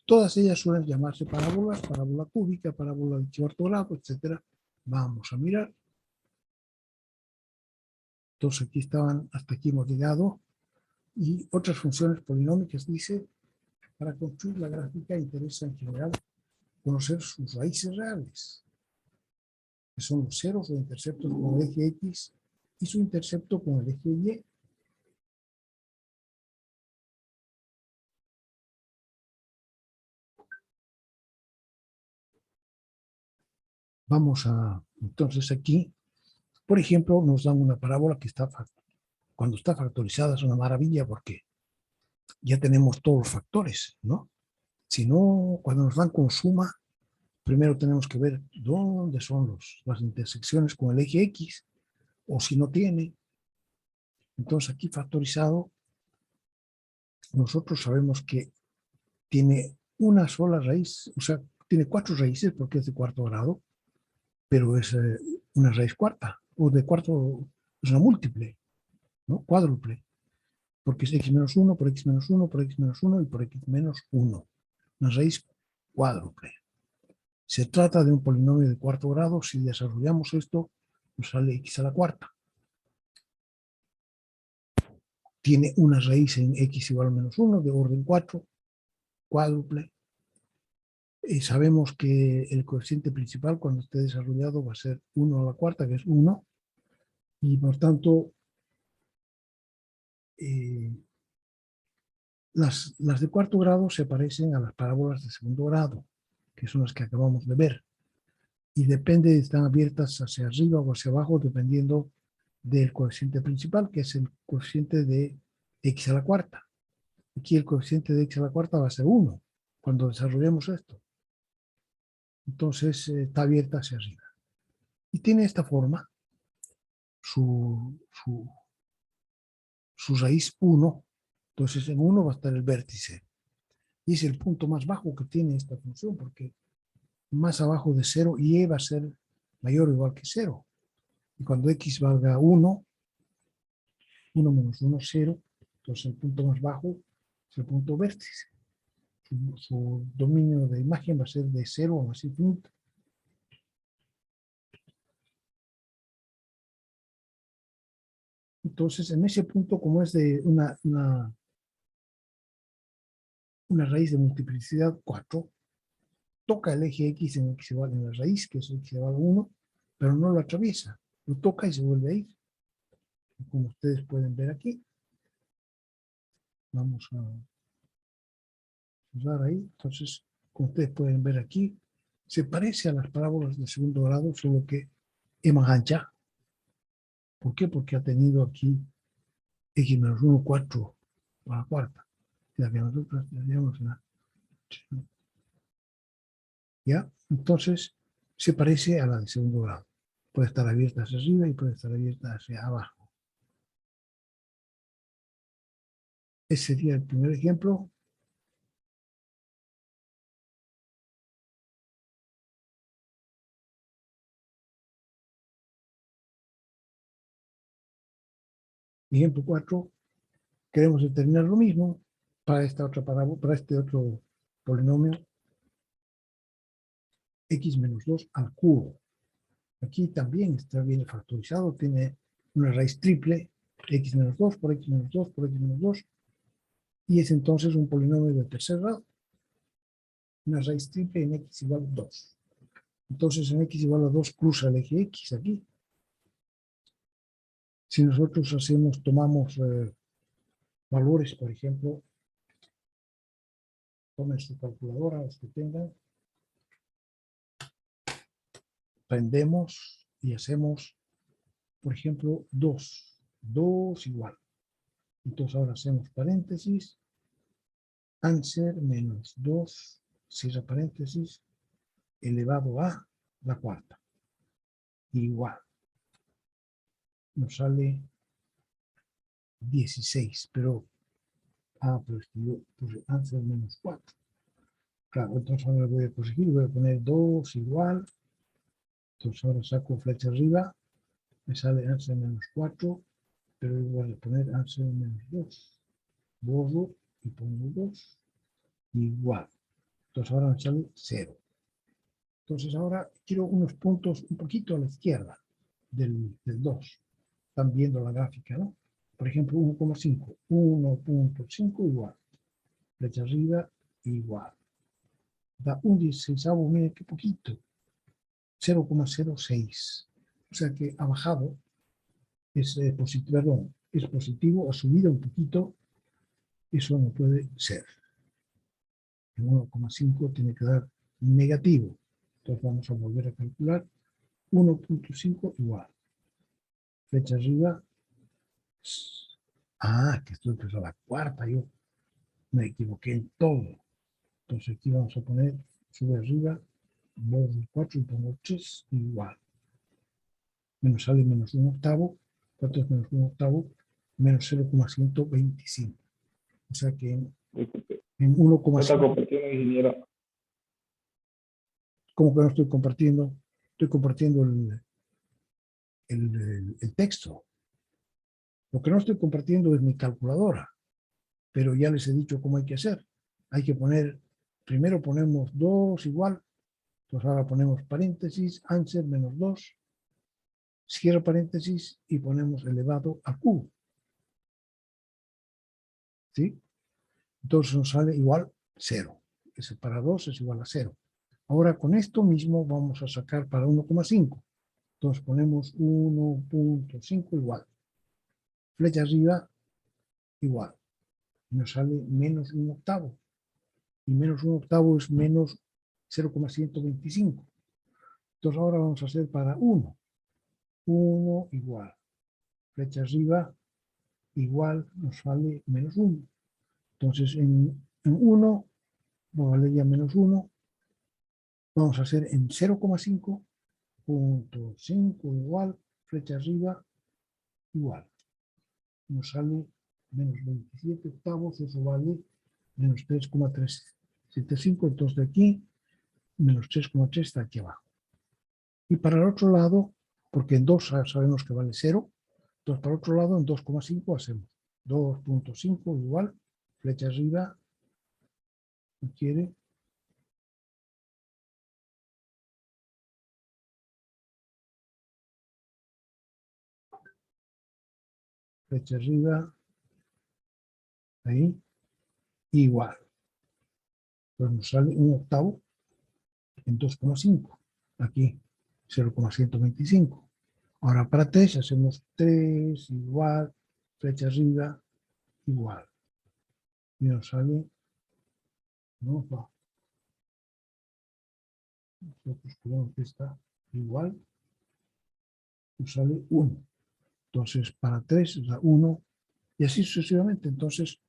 Todas ellas suelen llamarse parábolas, parábola cúbica, parábola de cuarto grado, etc. Vamos a mirar. Entonces aquí estaban, hasta aquí hemos llegado. Y otras funciones polinómicas, dice, para construir la gráfica interesa en general conocer sus raíces reales, que son los ceros o interceptos con el eje X y su intercepto con el eje Y. Vamos a, entonces aquí, por ejemplo, nos dan una parábola que está, cuando está factorizada es una maravilla porque ya tenemos todos los factores, ¿no? Si no, cuando nos dan con suma, primero tenemos que ver dónde son las intersecciones con el eje X, o si no tiene. Entonces aquí factorizado, nosotros sabemos que tiene una sola raíz, o sea, tiene 4 raíces porque es de cuarto grado, pero es una raíz cuarta, o de cuarto, es una múltiple, ¿no? Cuádruple, porque es x menos 1 por x menos 1 por x menos 1 y por x menos 1. Una raíz cuádruple. Se trata de un polinomio de cuarto grado. Si desarrollamos esto, nos sale x a la cuarta. Tiene una raíz en x igual a menos 1 de orden 4, cuádruple. Sabemos que el coeficiente principal cuando esté desarrollado va a ser 1 a la cuarta, que es 1, y por tanto las de cuarto grado se parecen a las parábolas de segundo grado, que son las que acabamos de ver, y depende, están abiertas hacia arriba o hacia abajo dependiendo del coeficiente principal, que es el coeficiente de x a la cuarta. Aquí el coeficiente de x a la cuarta va a ser 1 cuando desarrollemos esto. Entonces está abierta hacia arriba. Y tiene esta forma, su raíz 1, entonces en 1 va a estar el vértice. Y es el punto más bajo que tiene esta función, porque más abajo de 0, y va a ser mayor o igual que 0. Y cuando x valga 1, 1 menos 1, 0, entonces el punto más bajo es el punto vértice. Su dominio de imagen va a ser de 0 a más infinito. Entonces, en ese punto, como es de una raíz de multiplicidad 4, toca el eje X en la raíz, que es x igual a 1, pero no lo atraviesa. lo toca y se vuelve a ir. Como ustedes pueden ver aquí, vamos a usar ahí. Entonces, como ustedes pueden ver aquí, se parece a las parábolas de segundo grado, solo que es más ancha. ¿Por qué? Porque ha tenido aquí x menos 1, 4 a la cuarta. La que nosotros teníamos en la... ¿Ya? Entonces, se parece a la de segundo grado. Puede estar abierta hacia arriba y puede estar abierta hacia abajo. Ese sería el primer ejemplo. Ejemplo 4. Queremos determinar lo mismo para esta otra parábola, para este otro polinomio x menos 2 al cubo. Aquí también está bien factorizado, tiene una raíz triple, x menos 2 por x menos 2 por x menos 2, y es entonces un polinomio de tercer grado, una raíz triple en x igual a 2. Entonces en x igual a 2 cruza el eje x aquí. Si nosotros tomamos valores, por ejemplo, tomen su calculadora, los que tengan, prendemos y hacemos, por ejemplo, 2 igual. Entonces ahora hacemos paréntesis, answer menos 2, cierra paréntesis, elevado a la cuarta. Igual. Nos sale 16, pero es que yo puse answer menos 4. Claro, entonces ahora voy a corregir, voy a poner 2 igual. Entonces ahora saco flecha arriba, me sale answer menos 4, pero voy a poner answer menos 2. Borro y pongo 2. Igual. Entonces ahora me sale 0. Entonces ahora quiero unos puntos un poquito a la izquierda del 2. Están viendo la gráfica, ¿no? Por ejemplo, 1,5. 1.5 igual. Flecha arriba, igual. Da un 16avo, miren qué poquito. 0,06. O sea que ha bajado. Es positivo, perdón, es positivo, ha subido un poquito. Eso no puede ser. El 1,5 tiene que dar negativo. Entonces vamos a volver a calcular. 1.5 igual. Flecha arriba. Que esto empezó a la cuarta. Yo me equivoqué en todo. Entonces aquí vamos a poner, sube arriba, borro el 4 y pongo 3 igual. Menos sale menos 1 octavo. ¿Cuánto es menos 1 octavo? Menos 0,125. O sea que en ¿No está 1,5. compartiendo, ingeniero? ¿Cómo que no estoy compartiendo? Estoy compartiendo el texto. Lo que no estoy compartiendo es mi calculadora, pero ya les he dicho cómo hay que hacer. Hay que poner, primero ponemos 2 igual, pues ahora ponemos paréntesis, answer menos 2, cierra paréntesis y ponemos elevado a cubo. ¿Sí? Entonces nos sale igual 0. Ese para 2 es igual a 0. Ahora con esto mismo vamos a sacar para 1,5. Entonces ponemos 1.5 igual. Flecha arriba, igual. Nos sale menos 1 octavo. Y menos 1 octavo es menos 0,125. Entonces ahora vamos a hacer para 1. 1 igual. Flecha arriba, igual, nos sale menos 1. Entonces en 1, nos vale menos 1. Vamos a hacer en 0,5, punto 5 igual, flecha arriba, igual. Nos sale menos 27 octavos, eso vale menos 3,375, entonces de aquí, menos 3,3 está aquí abajo. Y para el otro lado, porque en 2 sabemos que vale 0, entonces para el otro lado en 2,5 hacemos 2.5 igual, flecha arriba, si quiere, flecha arriba, ahí, igual. Entonces nos sale un octavo en 2,5. Aquí 0,125. Ahora para 3 hacemos 3 igual, flecha arriba, igual. Y nos sale, no va. Nosotros ponemos que está igual, nos sale 1. Entonces para 3 da 1 y así sucesivamente. Entonces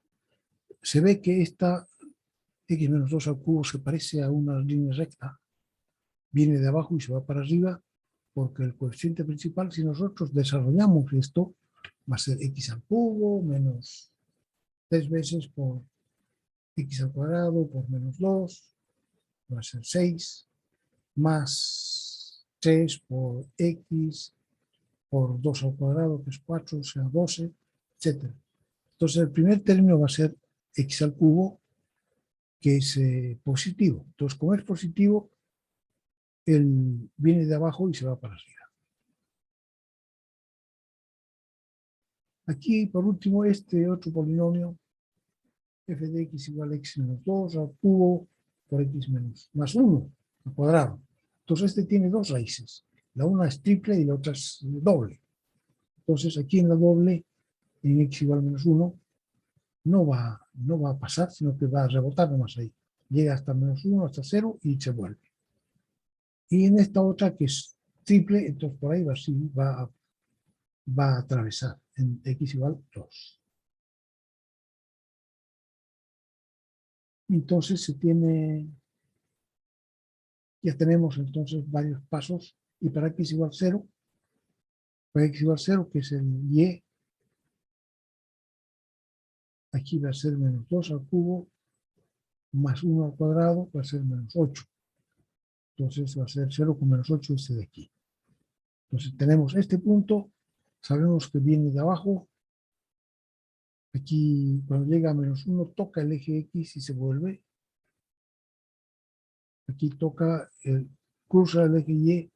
se ve que esta x menos 2 al cubo se parece a una línea recta, viene de abajo y se va para arriba, porque el coeficiente principal, si nosotros desarrollamos esto, va a ser x al cubo menos 3 veces por x al cuadrado por menos 2, va a ser 6, más 3 por x por 2 al cuadrado, que es 4, o sea 12, etc. Entonces el primer término va a ser x al cubo, que es positivo. Entonces, como es positivo, él viene de abajo y se va para arriba. Aquí, por último, este otro polinomio, f de x igual a x menos 2 al cubo por x menos más 1 al cuadrado. Entonces, este tiene dos raíces. La una es triple y la otra es doble. Entonces, aquí en la doble, en x igual a menos 1, no va a pasar, sino que va a rebotar nomás ahí. Llega hasta menos 1, hasta 0 y se vuelve. Y en esta otra, que es triple, entonces por ahí va a atravesar en x igual 2. Entonces ya tenemos entonces varios pasos, y para x igual 0, para x igual 0, que es el y, aquí va a ser menos 2 al cubo, más 1 al cuadrado, va a ser menos 8. Entonces va a ser 0 con menos 8 este de aquí. Entonces tenemos este punto, sabemos que viene de abajo. Aquí cuando llega a menos 1 toca el eje X y se vuelve. Aquí toca, cruza el eje Y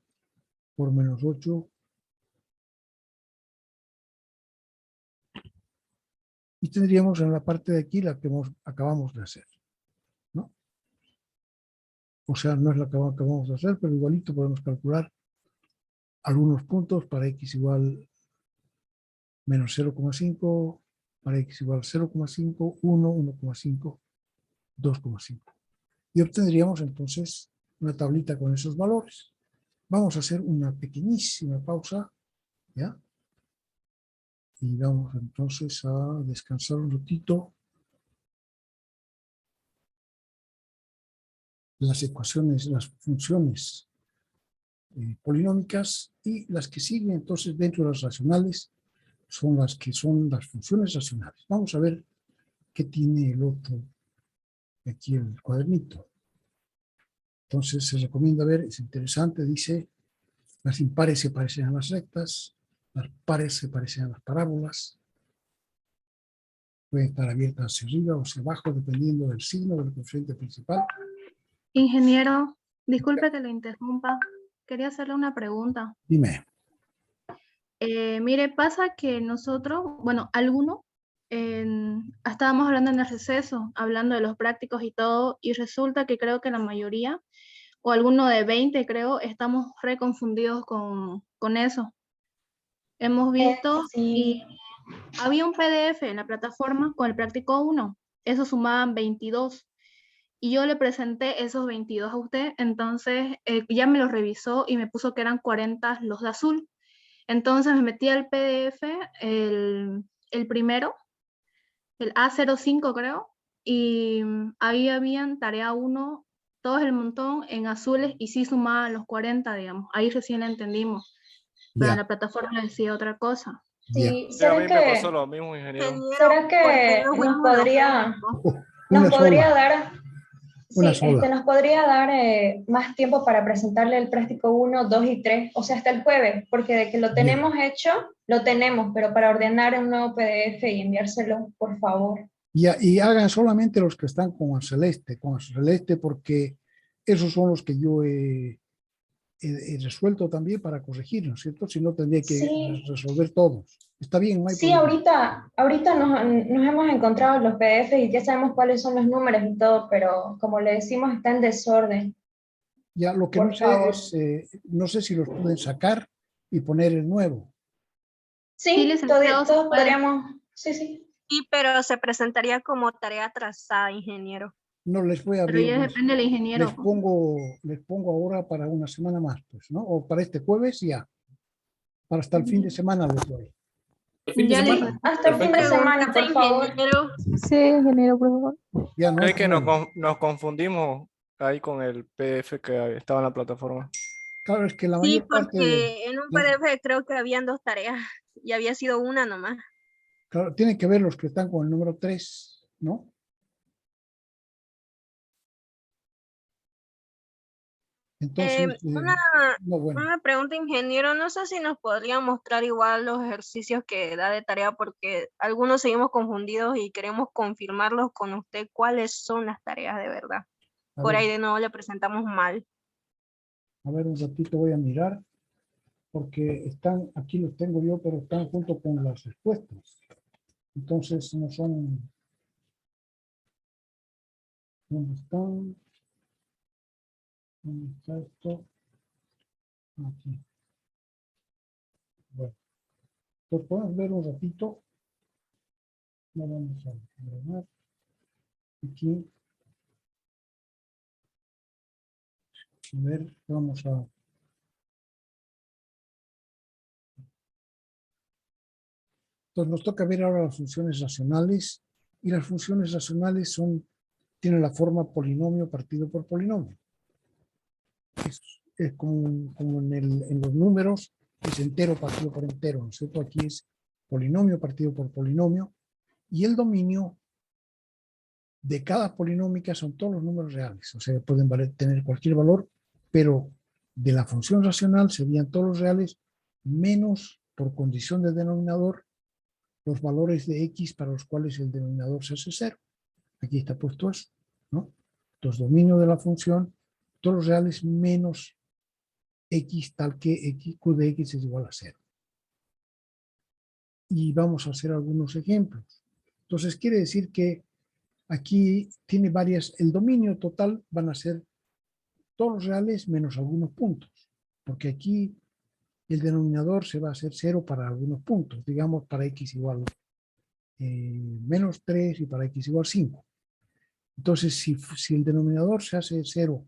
por menos 8. Y tendríamos en la parte de aquí la que acabamos de hacer, ¿no? O sea, no es la que acabamos de hacer, pero igualito podemos calcular algunos puntos para x igual menos 0,5, para x igual 0,5, 1, 1,5, 2,5. Y obtendríamos entonces una tablita con esos valores. Vamos a hacer una pequeñísima pausa, ¿ya? Y vamos entonces a descansar un ratito. Las ecuaciones, las funciones polinómicas, y las que siguen entonces dentro de las racionales son las que son las funciones racionales. Vamos a ver qué tiene el otro, aquí el cuadernito. Entonces se recomienda ver, es interesante, dice, las impares se parecen a las rectas, las pares se parecen a las parábolas, pueden estar abiertas hacia arriba o hacia abajo dependiendo del signo del coeficiente principal. Ingeniero, disculpe que lo interrumpa. Quería hacerle una pregunta. Dime. Mire, pasa que nosotros, bueno, algunos, estábamos hablando en el receso, hablando de los prácticos y todo, y resulta que creo que la mayoría, o alguno de 20 creo, estamos reconfundidos con eso. Hemos visto y había un PDF en la plataforma con el práctico 1, eso sumaban 22. Y yo le presenté esos 22 a usted, entonces ya me los revisó y me puso que eran 40 los de azul. Entonces me metí al PDF, el primero, el A05 creo, y ahí habían tarea 1, todos el montón en azules y sí sumaban los 40, digamos. Ahí recién la entendimos, pero en la plataforma decía otra cosa. Sí, a mí me pasó lo mismo, ingeniero. ¿Será que nos podría dar... nos podría dar más tiempo para presentarle el práctico 1, 2 y 3, o sea, hasta el jueves, porque de que lo tenemos hecho, lo tenemos, pero para ordenar un nuevo PDF y enviárselo, por favor. Y hagan solamente los que están con celeste, porque esos son los que yo he resuelto también para corregir, ¿no es cierto? Si no, tendría que resolver todos. Está bien, no hay problema. Ahorita nos hemos encontrado los PDF y ya sabemos cuáles son los números y todo, pero como le decimos, está en desorden. Ya, lo que no sé es, no sé si los pueden sacar y poner el nuevo. Sí, Sí, licenciado, se todos puede. podríamos, sí, sí. Sí, pero se presentaría como tarea atrasada, ingeniero. No les voy a Pero abrir. ya depende del ingeniero. Les pongo ahora para una semana más, pues, ¿no? O para este jueves ya. Para hasta el fin de semana les doy. El fin de Ya, semana. Hasta el fin de Perfecto. semana, por favor. Ingeniero. Sí, ingeniero, por favor. Ya no hay Es que nos, problema. nos confundimos ahí con el PDF que estaba en la plataforma. Claro, es que la Sí, mayor parte de... porque en un PDF creo que habían 2 tareas y había sido una nomás. Claro, tienen que ver los que están con el número 3, ¿no? Entonces, Una no, bueno. Una pregunta, ingeniero, no sé si nos podría mostrar igual los ejercicios que da de tarea, porque algunos seguimos confundidos y queremos confirmarlos con usted cuáles son las tareas de verdad. A Por ver, ahí de nuevo le presentamos mal. a ver, un ratito voy a mirar, porque están, aquí los tengo yo, pero están junto con las respuestas. Entonces, no son... ¿Dónde están? ¿Dónde está esto? Aquí. Bueno, pues podemos ver un ratito. No vamos a grabar. Aquí. A ver, vamos a... Entonces nos toca ver ahora las funciones racionales, y las funciones racionales tienen la forma polinomio partido por polinomio. Es como en los números, es entero partido por entero, ¿no es cierto? Aquí es polinomio partido por polinomio, y el dominio de cada polinómica son todos los números reales, o sea, pueden tener cualquier valor, pero de la función racional serían todos los reales menos, por condición de denominador, los valores de x para los cuales el denominador se hace 0. Aquí está puesto eso, ¿no? Entonces, dominio de la función, todos los reales menos x tal que q de x es igual a 0. Y vamos a hacer algunos ejemplos. Entonces, quiere decir que aquí tiene varias, el dominio total van a ser todos los reales menos algunos puntos, porque aquí el denominador se va a hacer 0 para algunos puntos, digamos para x igual menos 3 y para x igual 5. Entonces, si el denominador se hace 0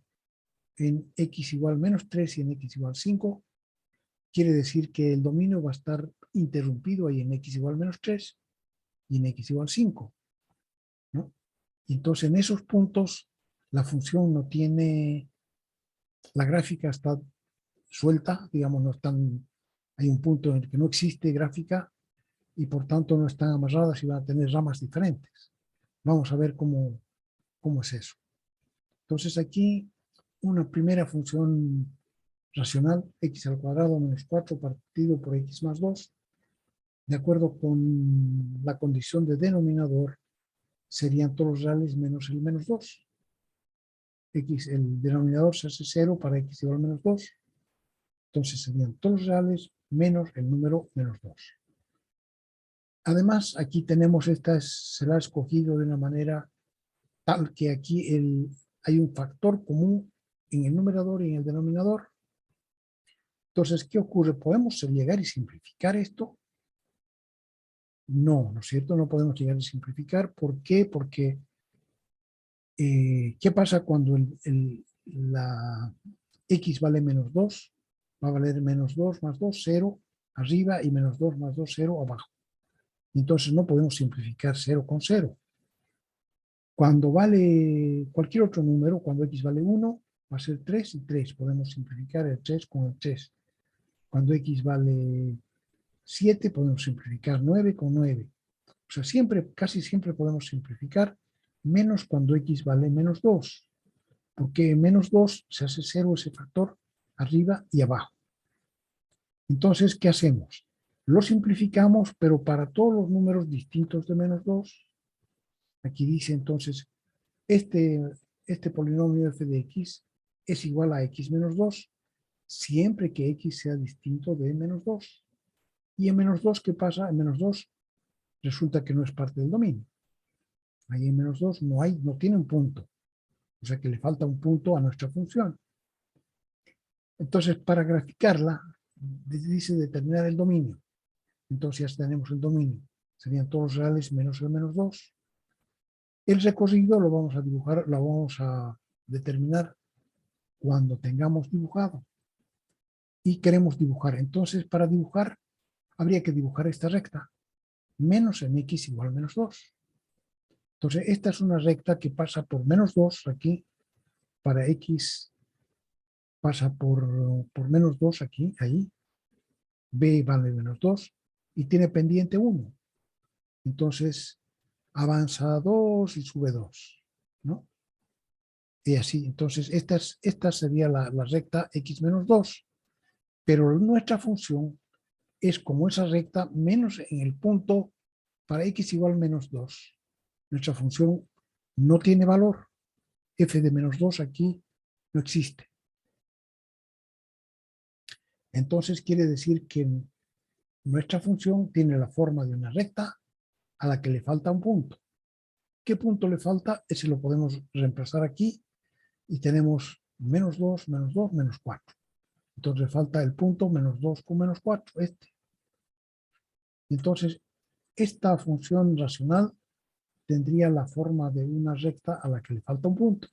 en x igual menos 3 y en x igual 5, quiere decir que el dominio va a estar interrumpido ahí en x igual menos 3 y en x igual 5, ¿no? Y entonces en esos puntos la función no tiene, la gráfica está suelta, digamos, no están, hay un punto en el que no existe gráfica y por tanto no están amarradas y van a tener ramas diferentes. Vamos a ver cómo es eso. Entonces aquí una primera función racional, x al cuadrado menos 4 partido por x más 2, de acuerdo con la condición de denominador, serían todos los reales menos el menos 2. El denominador se hace 0 para x igual a menos 2. Entonces serían todos los reales menos el número menos 2. Además, aquí tenemos se la ha escogido de una manera tal que aquí hay un factor común en el numerador y en el denominador. Entonces, ¿qué ocurre? ¿Podemos llegar y simplificar esto? No, ¿no es cierto? No podemos llegar y simplificar. ¿Por qué? Porque ¿qué pasa cuando la x vale menos 2? Va a valer menos 2 más 2, 0 arriba y menos 2 más 2, 0 abajo. Entonces no podemos simplificar 0 con 0. Cuando vale cualquier otro número, cuando x vale 1, va a ser 3 y 3. Podemos simplificar el 3 con el 3. Cuando x vale 7, podemos simplificar 9 con 9. O sea, casi siempre podemos simplificar, menos cuando x vale menos 2. Porque menos 2 se hace 0 ese factor arriba y abajo. Entonces, ¿qué hacemos? Lo simplificamos, pero para todos los números distintos de menos 2. Aquí dice entonces, este polinomio f de x es igual a x menos 2, siempre que x sea distinto de menos 2. Y en menos 2, ¿qué pasa? En menos 2 resulta que no es parte del dominio. Ahí en menos 2 no tiene un punto. O sea que le falta un punto a nuestra función. Entonces, para graficarla, dice determinar el dominio. Entonces ya tenemos el dominio. Serían todos los reales menos el menos 2. El recorrido lo vamos a dibujar, lo vamos a determinar cuando tengamos dibujado. Y queremos dibujar. Entonces, para dibujar, habría que dibujar esta recta. Menos en x igual a menos 2. Entonces, esta es una recta que pasa por menos 2 aquí. Para x pasa por menos 2 aquí, ahí. B vale menos 2. Y tiene pendiente 1. Entonces, avanza 2 y sube 2. ¿No? Y así. Entonces, esta sería la recta x menos 2. Pero nuestra función es como esa recta menos en el punto para x igual a menos 2. Nuestra función no tiene valor. F de menos 2 aquí no existe. Entonces quiere decir que nuestra función tiene la forma de una recta a la que le falta un punto. ¿Qué punto le falta? Ese lo podemos reemplazar aquí y tenemos menos 2, menos 4. Entonces le falta el punto menos 2 con menos 4, este. Entonces, esta función racional tendría la forma de una recta a la que le falta un punto.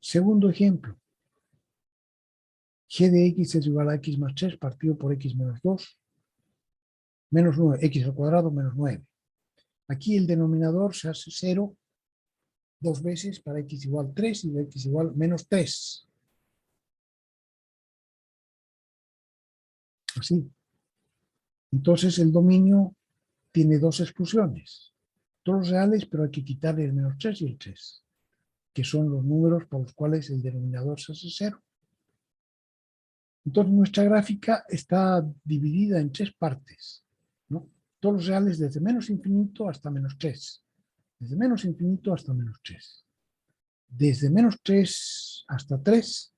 Segundo ejemplo. G de x es igual a x más 3 partido por x menos 2. Menos 9, x al cuadrado menos 9. Aquí el denominador se hace 0 dos veces para x igual 3 y de x igual menos 3. Así. Entonces el dominio tiene dos exclusiones. Todos reales, pero hay que quitarle el menos 3 y el 3, que son los números por los cuales el denominador se hace 0. Entonces nuestra gráfica está dividida en 3 partes, ¿no? Todos los reales desde menos infinito hasta menos 3. Desde menos infinito hasta menos 3. Desde menos 3 hasta 3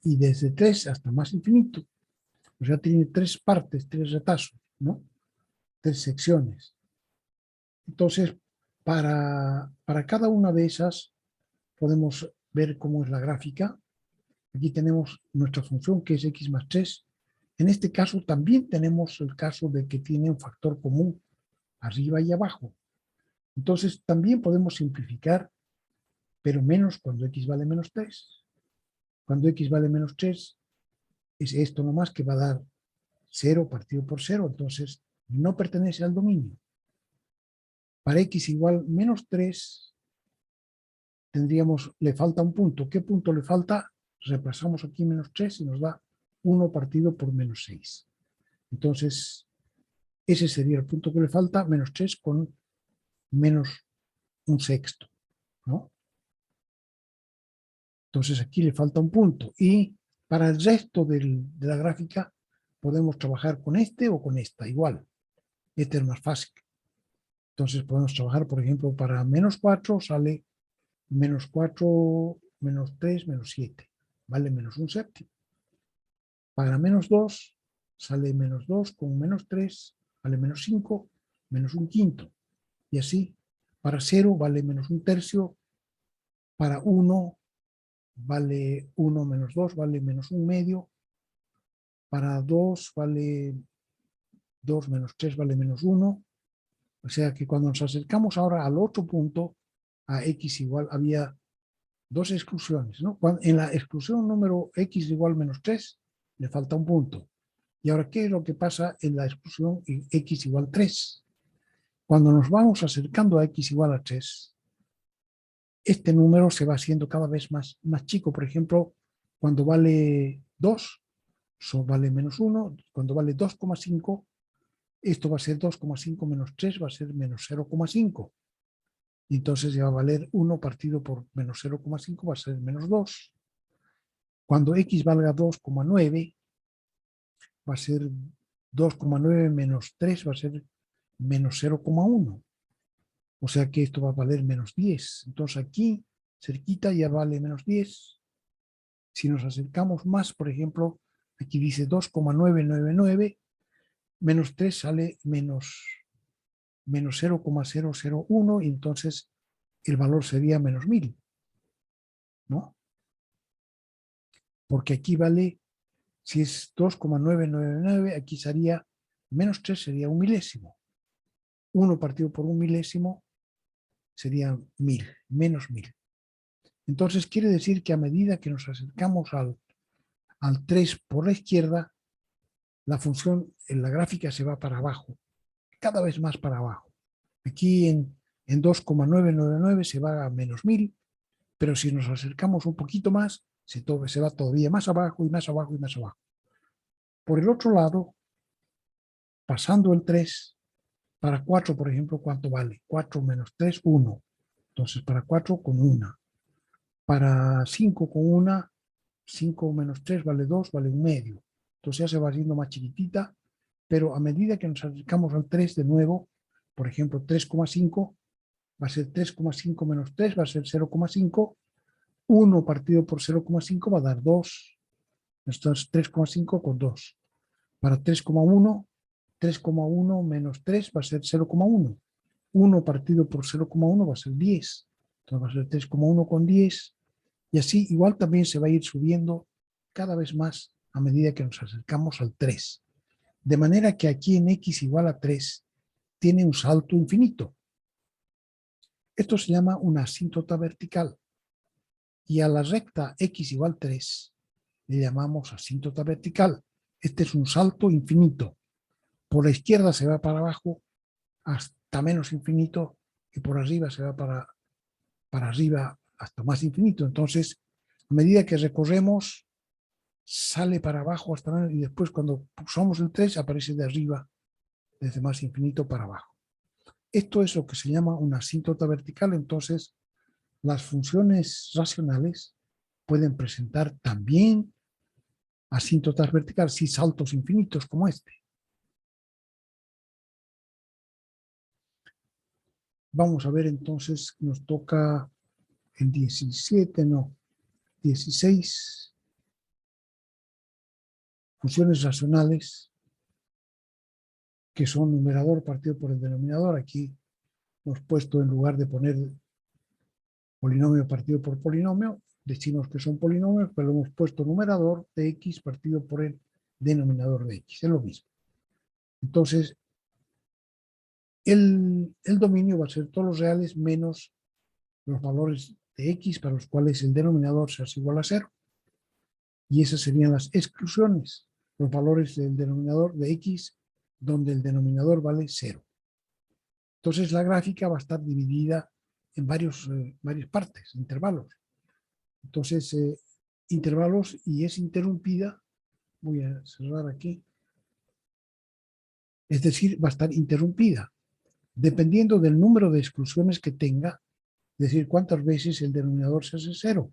y desde 3 hasta más infinito. O sea, tiene 3 partes, 3 retazos, ¿no? 3 secciones. Entonces, para cada una de esas podemos ver cómo es la gráfica. Aquí tenemos nuestra función que es x más 3. En este caso también tenemos el caso de que tiene un factor común arriba y abajo. Entonces también podemos simplificar, pero menos cuando x vale menos 3. Cuando x vale menos 3 es esto nomás que va a dar 0 partido por 0. Entonces no pertenece al dominio. Para x igual menos 3 tendríamos, le falta un punto. ¿Qué punto le falta? Reemplazamos aquí menos 3 y nos da 1 partido por menos 6. Entonces, ese sería el punto que le falta, menos 3 con menos un sexto, ¿no? Entonces aquí le falta un punto. Y para el resto de la gráfica podemos trabajar con este o con esta, igual. Este es más fácil. Entonces podemos trabajar, por ejemplo, para menos 4 sale menos 4, menos 3, menos 7. Vale menos un séptimo. Para menos 2 sale menos 2 con menos 3, vale menos 5, menos un quinto. Y así, para 0 vale menos un tercio, para 1 vale 1 menos 2, vale menos un medio, para 2 vale 2 menos 3 vale menos 1. O sea que cuando nos acercamos ahora al otro punto, a x igual, había dos exclusiones, ¿no? En la exclusión número x igual menos 3, le falta un punto. Y ahora, ¿qué es lo que pasa en la exclusión x igual 3? Cuando nos vamos acercando a x igual a 3, este número se va haciendo cada vez más chico. Por ejemplo, cuando vale 2, vale menos 1. Cuando vale 2,5, esto va a ser 2,5 menos 3, va a ser menos 0,5. Entonces ya va a valer 1 partido por menos 0,5, va a ser menos 2. Cuando x valga 2,9, va a ser 2,9 menos 3, va a ser menos 0,1. O sea que esto va a valer menos 10. Entonces aquí, cerquita, ya vale menos 10. Si nos acercamos más, por ejemplo, aquí dice 2,999, menos 3 sale menos 0,001 y entonces el valor sería menos 1000. ¿No? Porque aquí vale Si es 2,999, aquí sería menos 3, sería un milésimo. 1 partido por un milésimo sería 1000, menos 1000. Entonces quiere decir que a medida que nos acercamos al 3 por la izquierda, la función en la gráfica se va para abajo, cada vez más para abajo. Aquí en 2,999 se va a menos 1000, pero si nos acercamos un poquito más, se va todavía más abajo y más abajo y más abajo. Por el otro lado, pasando el 3, para 4, por ejemplo, ¿cuánto vale? 4 menos 3, 1. Entonces, para 4 con 1. Para 5 con 1, 5 menos 3 vale 2, vale 1 medio. Entonces ya se va haciendo más chiquitita, pero a medida que nos acercamos al 3 de nuevo, por ejemplo, 3,5, va a ser 3,5 menos 3, va a ser 0,5. 1 partido por 0,5 va a dar 2. Entonces 3,5 con 2. Para 3,1, 3,1 menos 3 va a ser 0,1. 1 partido por 0,1 va a ser 10. Entonces va a ser 3,1 con 10. Y así igual también se va a ir subiendo cada vez más a medida que nos acercamos al 3. De manera que aquí en x igual a 3 tiene un salto infinito. Esto se llama una asíntota vertical. Y a la recta x igual 3 le llamamos asíntota vertical. Este es un salto infinito. Por la izquierda se va para abajo hasta menos infinito y por arriba se va para arriba hasta más infinito. Entonces, a medida que recorremos, sale para abajo hasta menos y después cuando pulsamos el 3 aparece de arriba, desde más infinito para abajo. Esto es lo que se llama una asíntota vertical. Entonces, las funciones racionales pueden presentar también asíntotas verticales y saltos infinitos como este. Vamos a ver entonces, nos toca en 16 funciones racionales que son numerador partido por el denominador. Aquí hemos puesto, en lugar de poner polinomio partido por polinomio, decimos que son polinomios, pero hemos puesto numerador de x partido por el denominador de x. Es lo mismo. Entonces, el dominio va a ser todos los reales menos los valores de x para los cuales el denominador se hace igual a 0. Y esas serían las exclusiones, los valores del denominador de x donde el denominador vale 0. Entonces la gráfica va a estar dividida en varias partes, intervalos. Entonces, intervalos y es interrumpida, voy a cerrar aquí, es decir, va a estar interrumpida, dependiendo del número de exclusiones que tenga, es decir, cuántas veces el denominador se hace 0.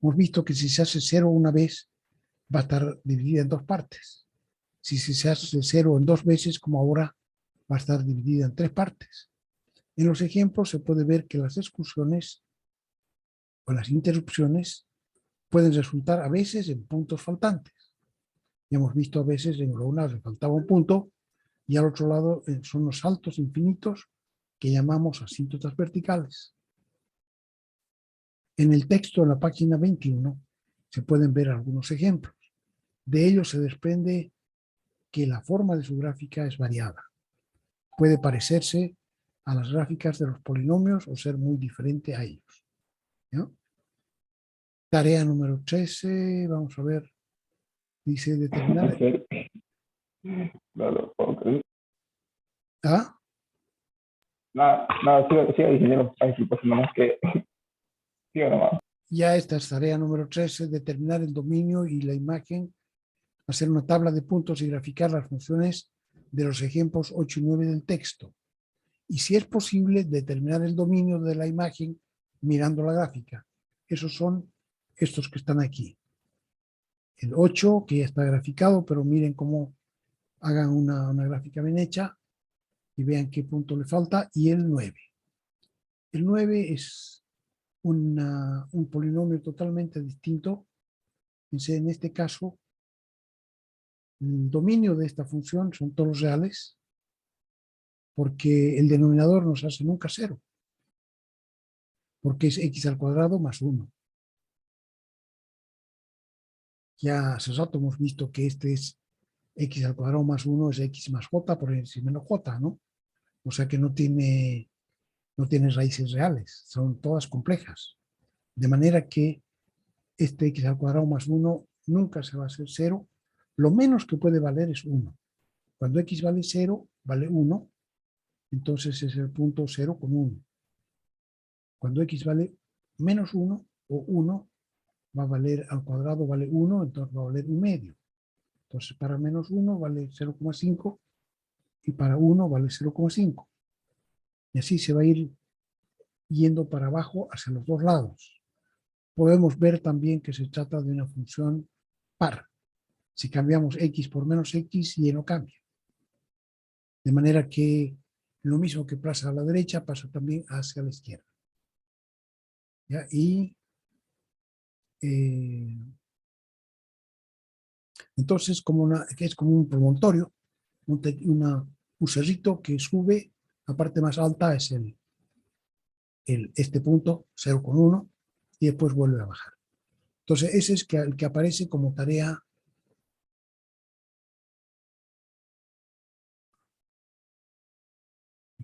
Hemos visto que si se hace 0 una vez, va a estar dividida en 2 partes. Si se hace 0 en 2 veces, como ahora, va a estar dividida en 3 partes. En los ejemplos se puede ver que las exclusiones o las interrupciones pueden resultar a veces en puntos faltantes. Y hemos visto a veces en lo uno le faltaba un punto y al otro lado son los saltos infinitos que llamamos asíntotas verticales. En el texto, en la página 21, se pueden ver algunos ejemplos. De ellos se desprende que la forma de su gráfica es variada. Puede parecerse a las gráficas de los polinomios o ser muy diferente a ellos. ¿No? Tarea número 13, vamos a ver, dice determinar. Claro, okay. ¿Ah? Nada, siga diciendo, aquí pues nomás que siga nomás. Ya esta es tarea número 13, determinar el dominio y la imagen, hacer una tabla de puntos y graficar las funciones de los ejemplos 8 y 9 del texto. Y si es posible, determinar el dominio de la imagen mirando la gráfica. Esos son estos que están aquí. El 8, que ya está graficado, pero miren cómo hagan una gráfica bien hecha y vean qué punto le falta. Y el 9. El 9 es un polinomio totalmente distinto. En este caso, el dominio de esta función son todos los reales, porque el denominador no se hace nunca 0, porque es x al cuadrado más 1. Ya hace rato hemos visto que este es x al cuadrado más 1 es x más j por x menos j, ¿no? O sea que no tiene raíces reales, son todas complejas. De manera que este x al cuadrado más 1 nunca se va a hacer 0. Lo menos que puede valer es 1. Cuando x vale 0, vale 1, entonces es el punto 0 con 1. Cuando x vale menos 1 o 1, va a valer al cuadrado vale 1, entonces va a valer 1 medio. Entonces para menos 1 vale 0,5 y para 1 vale 0,5. Y así se va a ir yendo para abajo hacia los dos lados. Podemos ver también que se trata de una función par. Si cambiamos x por menos x, y no cambia. De manera que lo mismo que pasa a la derecha, pasa también hacia la izquierda. ¿Ya? Y entonces es como un promontorio, un cerrito que sube, la parte más alta es este punto, 0,1, y después vuelve a bajar. Entonces ese es el que aparece como tarea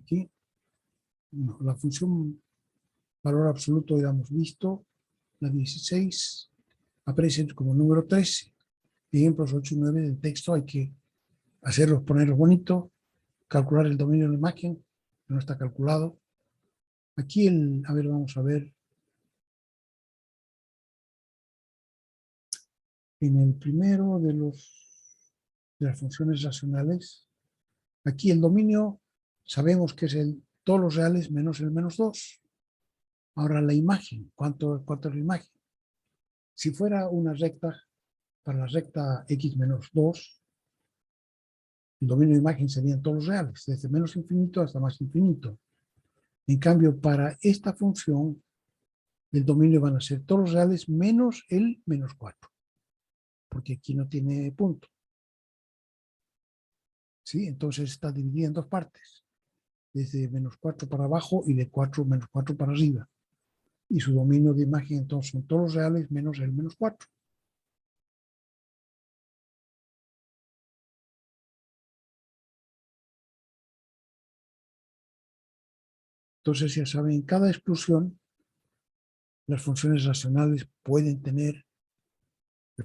aquí. No, la función valor absoluto ya hemos visto, la 16 aparece como número 13. Ejemplos 8 y 9 del texto hay que hacerlos, ponerlos bonito, calcular el dominio de la imagen, que no está calculado. Aquí a ver, vamos a ver. En el primero de las funciones racionales, aquí el dominio sabemos que es todos los reales menos el menos 2. Ahora la imagen, ¿cuánto es la imagen? Si fuera una recta, para la recta x menos 2, el dominio de imagen serían todos los reales, desde menos infinito hasta más infinito. En cambio, para esta función, el dominio van a ser todos los reales menos el menos 4, porque aquí no tiene punto. ¿Sí? Entonces está dividida en dos partes, desde menos 4 para abajo y de menos 4 para arriba. Y su dominio de imagen entonces son todos los reales menos el menos 4. Entonces ya saben, en cada exclusión las funciones racionales pueden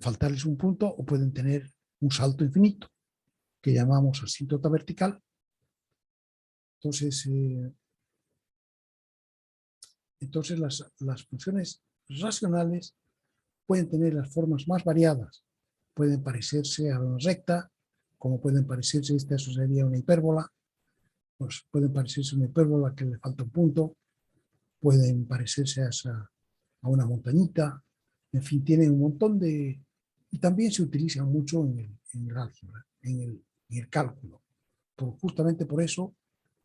faltarles un punto o pueden tener un salto infinito, que llamamos asíntota vertical. Entonces las funciones racionales pueden tener las formas más variadas. Pueden parecerse a una recta, como pueden parecerse, eso sería una hipérbola, pues pueden parecerse a una hipérbola que le falta un punto, pueden parecerse a una montañita, en fin, tienen un montón de... Y también se utilizan mucho en el álgebra, en el cálculo, justamente por eso,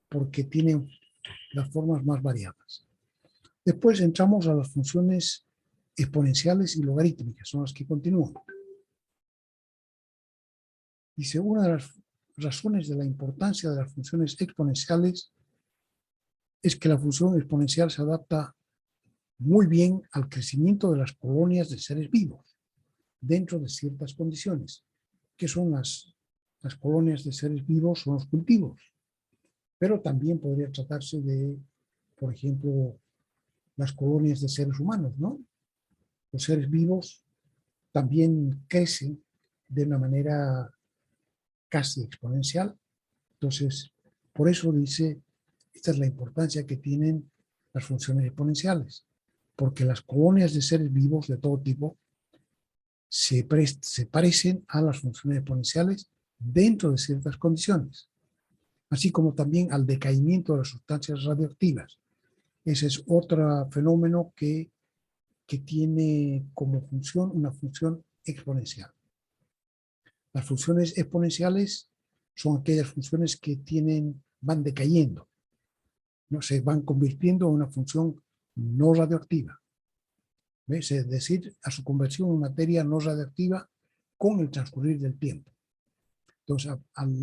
porque tienen las formas más variadas. Después entramos a las funciones exponenciales y logarítmicas, son las que continúan. Dice, una de las razones de la importancia de las funciones exponenciales es que la función exponencial se adapta muy bien al crecimiento de las colonias de seres vivos dentro de ciertas condiciones. ¿Qué son las colonias de seres vivos? Son los cultivos. Pero también podría tratarse de, por ejemplo, las colonias de seres humanos, ¿no? Los seres vivos también crecen de una manera casi exponencial. Entonces, por eso dice, esta es la importancia que tienen las funciones exponenciales, porque las colonias de seres vivos de todo tipo se parecen a las funciones exponenciales dentro de ciertas condiciones, así como también al decaimiento de las sustancias radioactivas. Ese es otro fenómeno que tiene como función una función exponencial. Las funciones exponenciales son aquellas funciones que van decayendo, ¿no? Se van convirtiendo en una función no radioactiva. ¿Ves? Es decir, a su conversión en materia no radioactiva con el transcurrir del tiempo. Entonces, al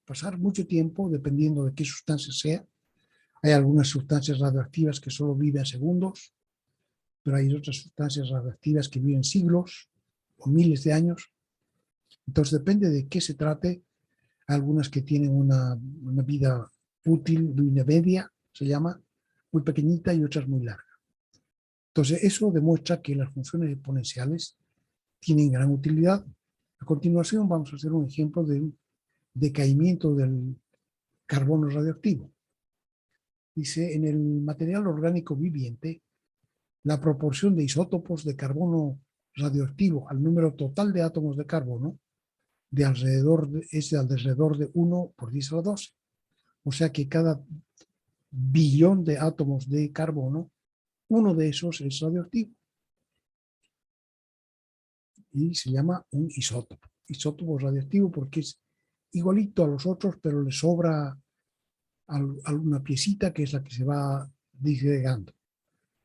pasar mucho tiempo, dependiendo de qué sustancia sea, hay algunas sustancias radioactivas que solo viven segundos, pero hay otras sustancias radioactivas que viven siglos, o miles de años. Entonces depende de qué se trate. Algunas que tienen una vida útil, de una media, se llama, muy pequeñita, y otras muy larga. Entonces eso demuestra que las funciones exponenciales tienen gran utilidad. A continuación vamos a hacer un ejemplo de un decaimiento del carbono radioactivo. Dice, en el material orgánico viviente, la proporción de isótopos de carbono radioactivo al número total de átomos de carbono es de alrededor de 1 por 10 a la 12. O sea que cada billón de átomos de carbono, uno de esos es radioactivo. Y se llama un isótopo. Isótopo radioactivo porque es igualito a los otros, pero le sobra alguna piecita que es la que se va disgregando.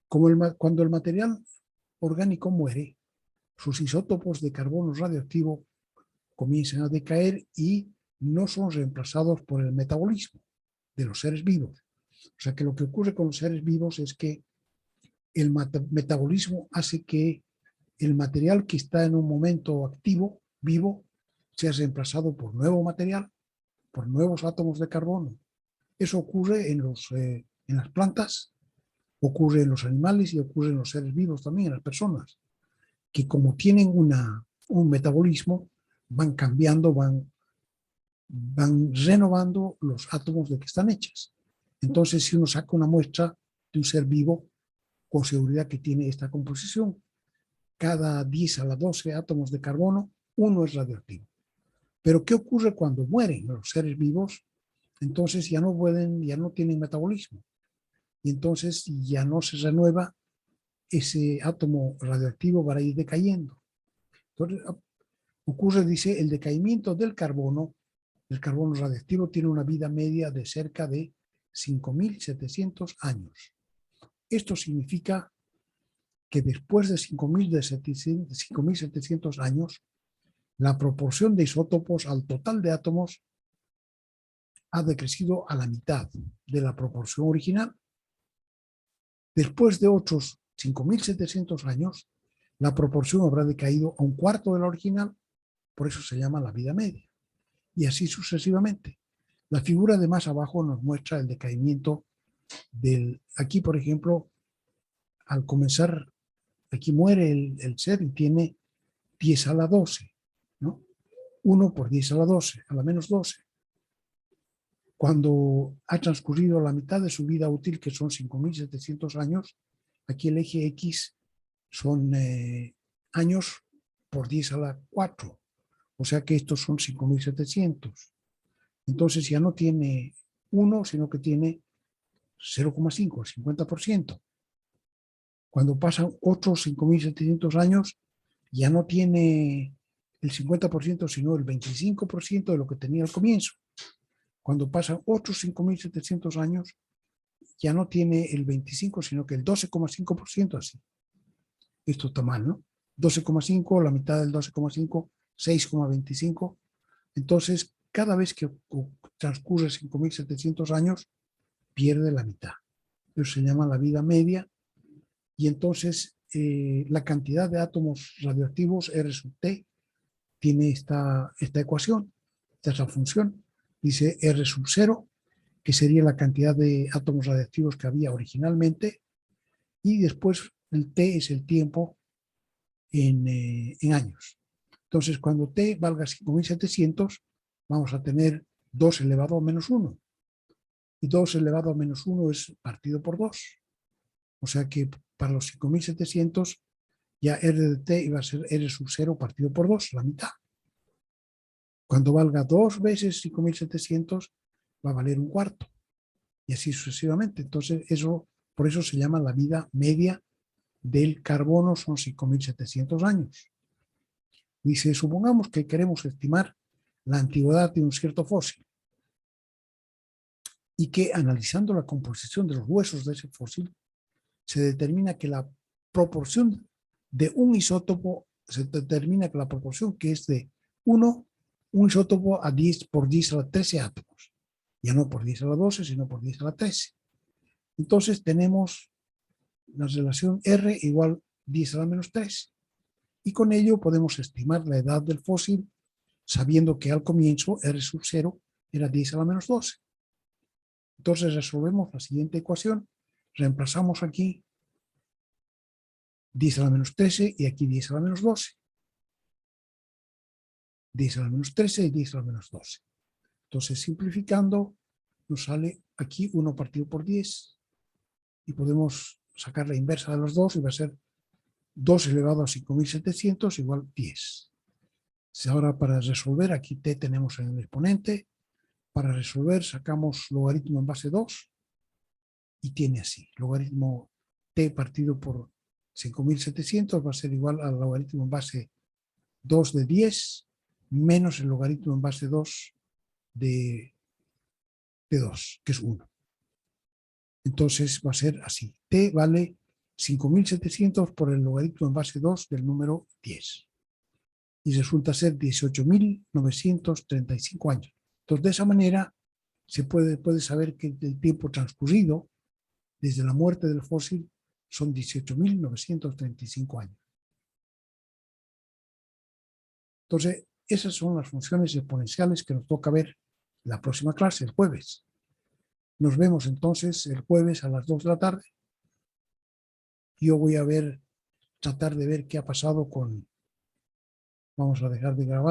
Cuando el material orgánico muere, sus isótopos de carbono radioactivo comienzan a decaer y no son reemplazados por el metabolismo de los seres vivos. O sea que lo que ocurre con los seres vivos es que el metabolismo hace que el material que está en un momento activo, vivo, sea reemplazado por nuevo material, por nuevos átomos de carbono. Eso ocurre en las plantas, ocurre en los animales y ocurre en los seres vivos también, en las personas, que como tienen un metabolismo, van cambiando, van renovando los átomos de que están hechas. Entonces, si uno saca una muestra de un ser vivo, con seguridad que tiene esta composición, cada 10 a la 12 átomos de carbono, uno es radioactivo. Pero ¿qué ocurre cuando mueren los seres vivos? Entonces ya no tienen metabolismo. Y entonces ya no se renueva, ese átomo radioactivo va a ir decayendo. Entonces ocurre, dice, el decaimiento del carbono radioactivo tiene una vida media de cerca de 5.700 años. Esto significa que después de 5.700 años, la proporción de isótopos al total de átomos ha decrecido a la mitad de la proporción original. Después de otros 5.700 años, la proporción habrá decaído a un cuarto de la original, por eso se llama la vida media. Y así sucesivamente. La figura de más abajo nos muestra el decaimiento aquí, por ejemplo, al comenzar, aquí muere el ser y tiene 10 a la 12, ¿no? 1 por 10 a la 12, a la menos 12. Cuando ha transcurrido la mitad de su vida útil, que son 5.700 años, aquí el eje X son años por 10 a la 4. O sea que estos son 5.700. Entonces ya no tiene 1, sino que tiene 0,5, 50%. Cuando pasan otros 5.700 años, ya no tiene el 50%, sino el 25% de lo que tenía al comienzo. Cuando pasan otros 5.700 años, ya no tiene el 25, sino que el 12,5% así. Esto está mal, ¿no? 12,5, la mitad del 12,5, 6,25. Entonces, cada vez que transcurre 5.700 años, pierde la mitad. Eso se llama la vida media. Y entonces, la cantidad de átomos radioactivos, R sub T, tiene esta ecuación, esta función. Dice R sub 0, que sería la cantidad de átomos radiactivos que había originalmente, y después el T es el tiempo en años. Entonces, cuando T valga 5.700, vamos a tener 2 elevado a menos 1. Y 2 elevado a menos 1 es partido por 2. O sea que para los 5.700, ya R de T iba a ser R sub 0 partido por 2, la mitad. Cuando valga 2 veces 5.700, va a valer un cuarto. Y así sucesivamente. Entonces, por eso se llama la vida media del carbono, son 5.700 años. Dice, supongamos que queremos estimar la antigüedad de un cierto fósil y que analizando la composición de los huesos de ese fósil, se determina que la proporción de un isótopo, se determina que la proporción que es de un isótopo a 10 por 10 a la 13 átomos. Ya no por 10 a la 12, sino por 10 a la 13. Entonces tenemos la relación R igual 10 a la menos 3. Y con ello podemos estimar la edad del fósil sabiendo que al comienzo R sub 0 era 10 a la menos 12. Entonces resolvemos la siguiente ecuación, reemplazamos aquí 10 a la menos 13 y aquí 10 a la menos 12. 10 a la menos 13 y 10 a la menos 12. Entonces simplificando nos sale aquí 1 partido por 10 y podemos sacar la inversa de los dos y va a ser 2 elevado a 5.700 igual 10. Ahora para resolver, aquí t tenemos en el exponente, para resolver sacamos logaritmo en base 2 y tiene así, logaritmo t partido por 5.700 va a ser igual al logaritmo en base 2 de 10 menos el logaritmo en base 2 de 2, que es 1. Entonces va a ser así, t vale 5.700 por el logaritmo en base 2 del número 10. Y resulta ser 18.935 años. Entonces, de esa manera se puede saber que el tiempo transcurrido desde la muerte del fósil son 18.935 años. Entonces, esas son las funciones exponenciales que nos toca ver en la próxima clase, el jueves. Nos vemos entonces el jueves a las 2 de la tarde. Yo voy a tratar de ver qué ha pasado con... Vamos a dejar de grabar.